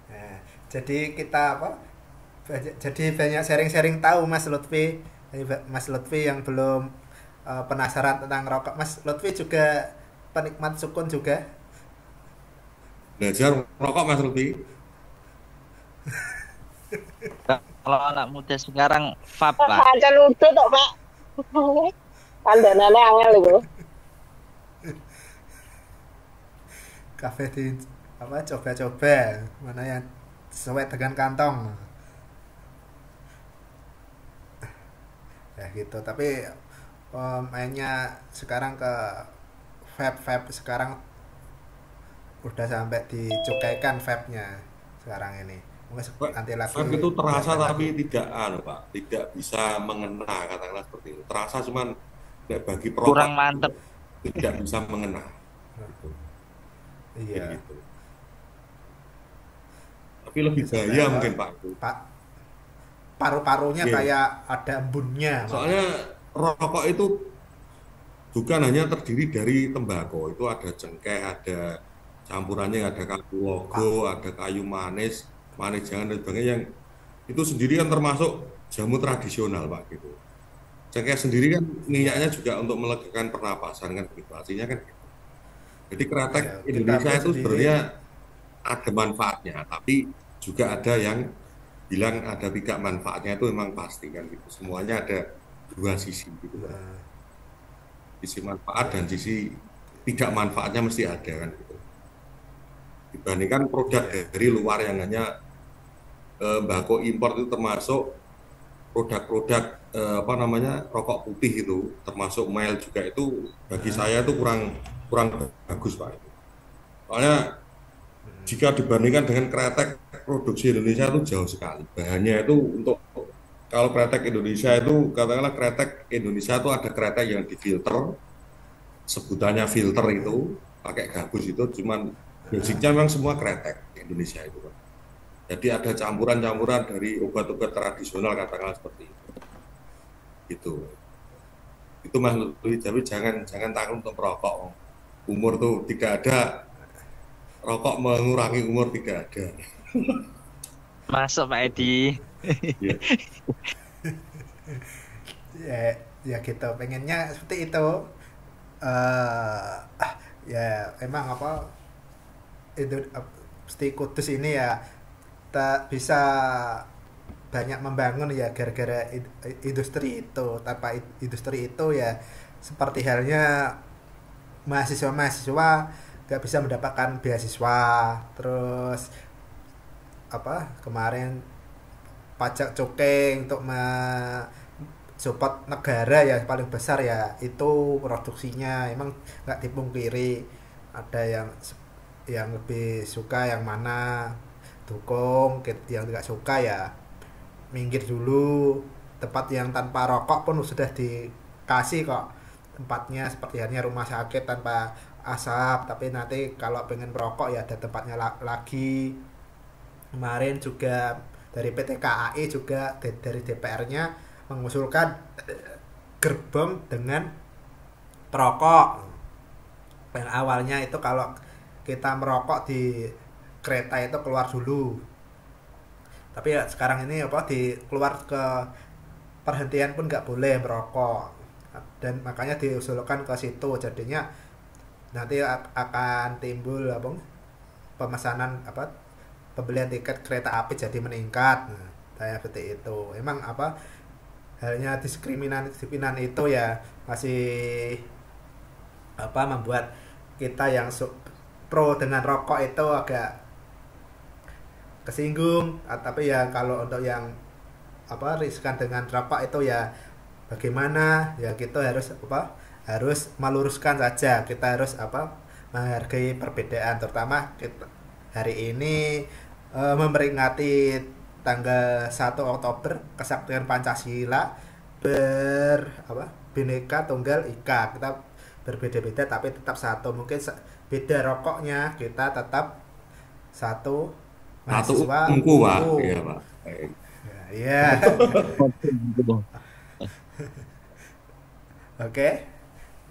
Nah, jadi kita jadi banyak sharing-sharing tahu Mas Lutfi. Mas Lutfi yang belum penasaran tentang rokok. Mas Lutfi juga penikmat sukun juga. Belajar rokok Mas Lutfi. Kalau anak muda sekarang vape, Pak. Pancen lucu toh Pak. Pandanannya angel itu. Kafe di coba-coba mana yang sesuai dengan kantong. Ya gitu, tapi mainnya sekarang ke vape sekarang udah sampai dicukaikan vape-nya sekarang ini. Mungkin nanti lagi vape itu terasa tapi tidak Pak, tidak bisa mengena, katakanlah seperti itu. Terasa cuman bagi perokok Kurang mantep. Tidak bisa mengena. Iya. Gitu. Tapi lebih bahaya mungkin Pak. Paru-parunya kayak ada embunnya. Soalnya rokok itu bukan hanya terdiri dari tembakau, itu ada cengkeh, ada campurannya, ada kayu logo, ada kayu manis jangan dan sebagainya, yang itu sendiri kan termasuk jamu tradisional Pak gitu. Cengkeh sendiri kan minyaknya juga untuk melegakan pernapasan kan gitu, artinya kan gitu. Jadi kretek Indonesia itu sebenarnya ada manfaatnya, tapi juga ada yang bilang ada tidak manfaatnya, itu memang pasti kan gitu. Semuanya ada dua sisi gitu. Sisi manfaat dan sisi tidak manfaatnya mesti ada kan gitu. Dibandingkan produk dari luar yang hanya tembakau impor itu termasuk produk-produk rokok putih itu, termasuk mild juga, itu bagi saya itu kurang bagus Pak. Soalnya jika dibandingkan dengan kretek produksi Indonesia itu jauh sekali. Bahannya itu untuk kalau kretek Indonesia itu, katakanlah kretek Indonesia itu ada kretek yang difilter, sebutannya filter itu pakai gabus, itu cuman basicnya memang semua kretek Indonesia itu Pak. Jadi ada campuran-campuran dari obat-obat tradisional, katakanlah seperti itu. Itu Mas Lutfi, tapi jangan takut untuk merokok. Umur tuh tidak ada, rokok mengurangi umur tidak ada. Masuk Pak Edi. ya gitu, pengennya seperti itu. ya emang apa itu Peti Kudus ini ya tak bisa banyak membangun ya gara-gara industri itu. Tanpa industri itu ya seperti halnya mahasiswa-mahasiswa nggak bisa mendapatkan beasiswa. Terus apa kemarin pajak cukai untuk support negara ya paling besar ya itu produksinya. Emang nggak dipungkiri ada yang lebih suka yang mana dukung, yang tidak suka ya minggir dulu. Tempat yang tanpa rokok pun sudah dikasih kok tempatnya, seperti halnya rumah sakit tanpa asap, tapi nanti kalau pengen merokok ya ada tempatnya lagi. Kemarin juga dari PT KAI juga dari DPR-nya mengusulkan gerbong dengan perokok. Yang awalnya itu kalau kita merokok di kereta itu keluar dulu, tapi ya sekarang ini apa keluar ke perhentian pun nggak boleh merokok, dan makanya diusulkan ke situ. Jadinya nanti akan timbul apa pemesanan apa pembelian tiket kereta api jadi meningkat. Nah, kayak seperti itu. Emang apa halnya diskriminan itu ya masih apa membuat kita yang pro dengan rokok itu agak kesinggung. Tapi ya kalau untuk yang apa riskan dengan rokok itu ya bagaimana ya kita harus meluruskan saja. Kita harus menghargai perbedaan, terutama kita hari ini memperingati tanggal 1 Oktober kesaktian Pancasila Bhinneka Tunggal Ika. Kita berbeda-beda tapi tetap satu. Mungkin beda rokoknya, kita tetap satu mahasiswa ungu, Pak. Iya, Pak. Iya. Oke.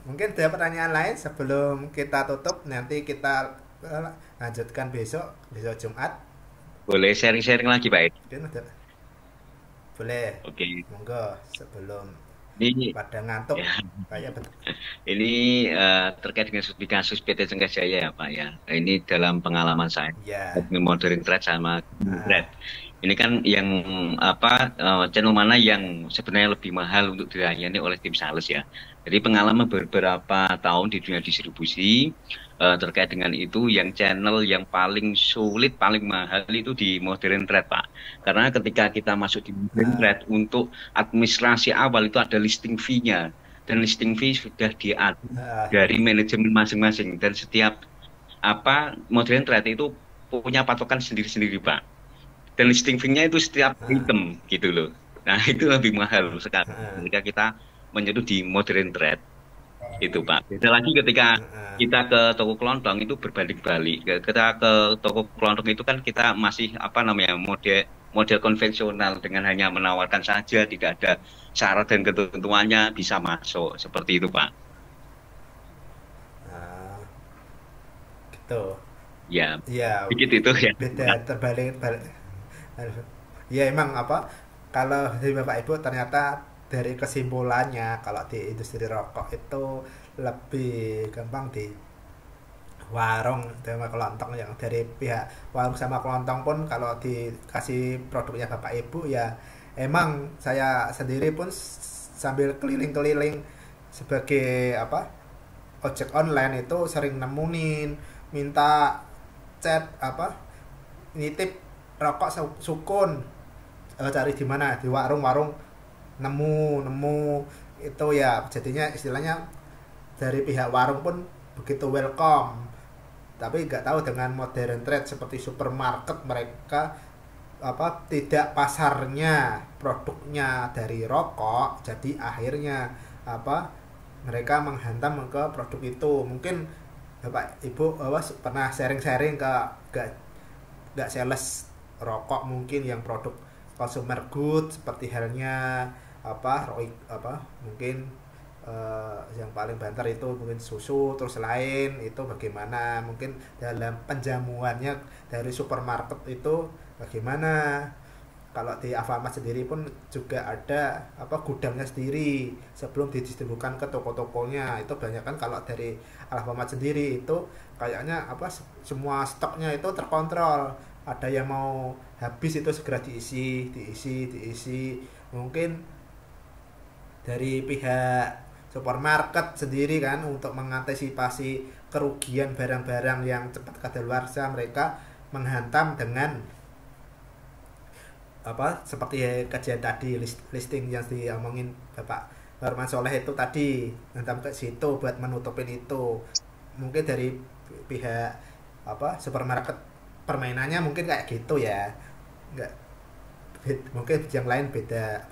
Mungkin ada pertanyaan lain sebelum kita tutup, nanti kita lanjutkan besok Jumat. Boleh sharing-sharing lagi, Pak Edi? Boleh. Oke. Monggo sebelum ini pada ngantuk. ya. Kayak betul. Ini terkait dengan studi kasus PT Cengkes Jaya ya, Pak ya. Ini dalam pengalaman saya. Ya. Modern Trade sama Trade. Ini kan yang channel mana yang sebenarnya lebih mahal untuk dilayani oleh tim sales ya. Jadi pengalaman beberapa tahun di dunia distribusi terkait dengan itu, yang channel yang paling sulit, paling mahal itu di Modern Trade, Pak. Karena ketika kita masuk di Modern Trade, untuk administrasi awal itu ada listing fee-nya. Dan listing fee sudah diatur dari manajemen masing-masing. Dan setiap Modern Trade itu punya patokan sendiri-sendiri, Pak. Dan listing fee-nya itu setiap item gitu loh. Nah itu lebih mahal sekarang ketika kita menyeduh di Modern Trade itu, Pak. Beda lagi ketika kita ke toko kelontong itu berbalik-balik. Kita ke toko kelontong itu kan kita masih model konvensional dengan hanya menawarkan saja, tidak ada syarat dan ketentuannya, bisa masuk seperti itu, Pak. Gitu. Ya. Ya. Dikit itu ya. Beda terbalik. Ya emang kalau dari Bapak Ibu ternyata dari kesimpulannya kalau di industri rokok itu lebih gampang di warung sama kelontong. Yang dari pihak warung sama kelontong pun kalau dikasih produknya Bapak Ibu ya emang saya sendiri pun sambil keliling-keliling sebagai ojek online itu sering nemuin minta chat nitip rokok sukun, cari di mana di warung-warung nemu itu ya. Jadinya istilahnya dari pihak warung pun begitu welcome. Tapi nggak tahu dengan Modern Trade seperti supermarket, mereka tidak pasarnya produknya dari rokok, jadi akhirnya mereka menghantam ke produk itu. Mungkin Bapak Ibu pernah sharing-sharing ke nggak sales rokok mungkin yang produk consumer good seperti halnya mungkin yang paling banter itu mungkin susu, terus lain itu bagaimana mungkin dalam penjamuannya dari supermarket itu bagaimana kalau di Alfamart sendiri pun juga ada apa gudangnya sendiri sebelum didistribusikan ke toko-tokonya. Itu banyak kan kalau dari Alfamart sendiri itu kayaknya apa semua stoknya itu terkontrol. Ada yang mau habis itu segera diisi. Mungkin dari pihak supermarket sendiri kan untuk mengantisipasi kerugian barang-barang yang cepat kadaluarsa, mereka menghantam dengan apa seperti kajian tadi listing yang diomongin Bapak Norman Soleh itu tadi, hantam ke situ buat menutupin itu. Mungkin dari pihak apa supermarket permainannya mungkin kayak gitu ya, enggak mungkin yang lain beda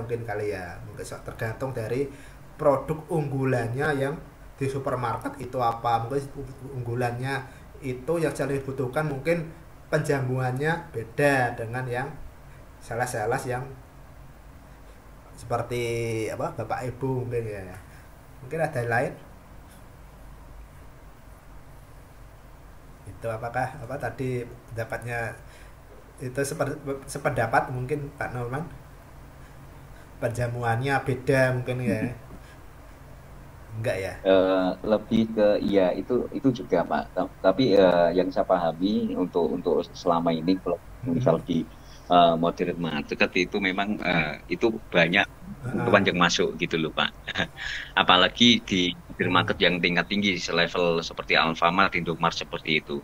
mungkin kali ya, mungkin tergantung dari produk unggulannya yang di supermarket itu apa. Mungkin unggulannya itu yang paling dibutuhkan mungkin penjamuannya beda dengan yang salas-salas yang seperti apa Bapak Ibu mungkin ya. Mungkin ada yang lain. Itu apakah apa tadi pendapatnya itu sependapat mungkin Pak Norman? Penjamuannya beda mungkin ya. Enggak ya? Lebih ke ya itu juga Pak. Tapi yang saya pahami untuk selama ini kalau misal di modern market itu memang itu banyak kebutuhan yang masuk gitu loh Pak. Apalagi di modern market yang tingkat tinggi selevel seperti Alfamart, Indomart seperti itu.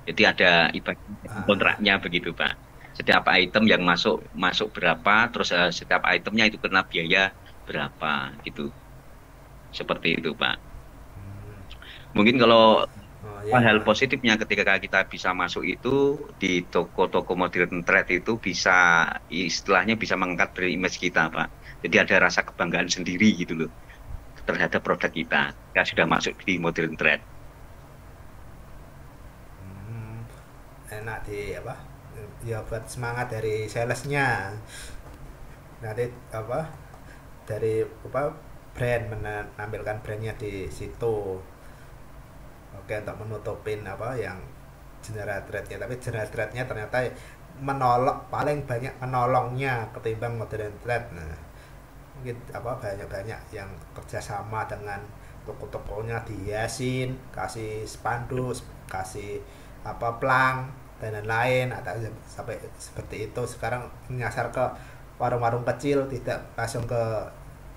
Jadi ada ibarat kontraknya begitu Pak. Setiap item yang masuk berapa, terus setiap itemnya itu kena biaya berapa gitu. Seperti itu Pak. Mungkin kalau hal positifnya ketika kita bisa masuk itu di toko-toko modern trade itu bisa istilahnya bisa mengangkat brand image kita Pak. Jadi ada rasa kebanggaan sendiri gitu loh terhadap produk kita sudah masuk di modern trade. Enak di apa ya buat semangat dari salesnya nanti apa dari apa brand menampilkan brandnya di situ. Oke, untuk menutupin apa yang general trade-nya, tapi general trade-nya ternyata paling banyak menolongnya ketimbang modern trade. Nah, mungkin apa banyak yang kerjasama dengan toko-tokonya, dihiasin, kasih spanduk, kasih apa plang dan lain-lain, atau sampai seperti itu. Sekarang menyasar ke warung-warung kecil, tidak langsung ke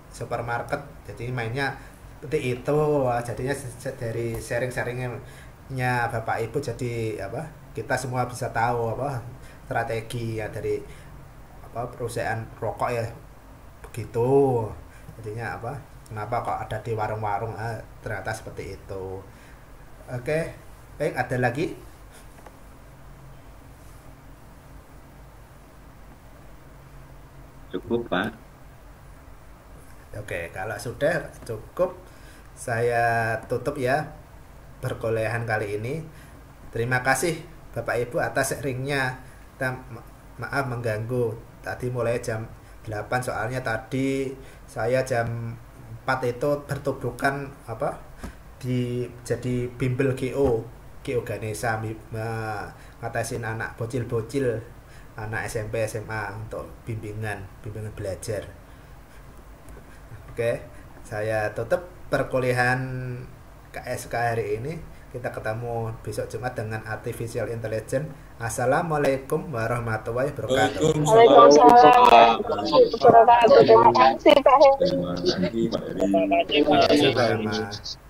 supermarket. Jadi mainnya seperti itu. Jadinya dari sharing-sharingnya Bapak Ibu jadi apa kita semua bisa tahu apa strategi ya dari apa perusahaan rokok ya begitu. Jadinya apa kenapa kok ada di warung-warung ternyata seperti itu. Oke, baik, ada lagi? Cukup Pak. Oke, kalau sudah cukup saya tutup ya perkuliahan kali ini. Terima kasih Bapak Ibu atas sharingnya. Maaf mengganggu tadi mulai jam 8 soalnya tadi saya jam 4 itu bertubuhkan apa jadi bimbel GO Ganesha ngatasin anak bocil-bocil, anak SMP SMA untuk bimbingan belajar. Oke, saya tutup perkuliahan KSK hari ini. Kita ketemu besok Jumat dengan Artificial Intelligence. Assalamualaikum warahmatullahi wabarakatuh. Waalaikumsalam warahmatullahi wabarakatuh. Terima kasih Pak Heri. Terima kasih Pak Heri. Terima kasih.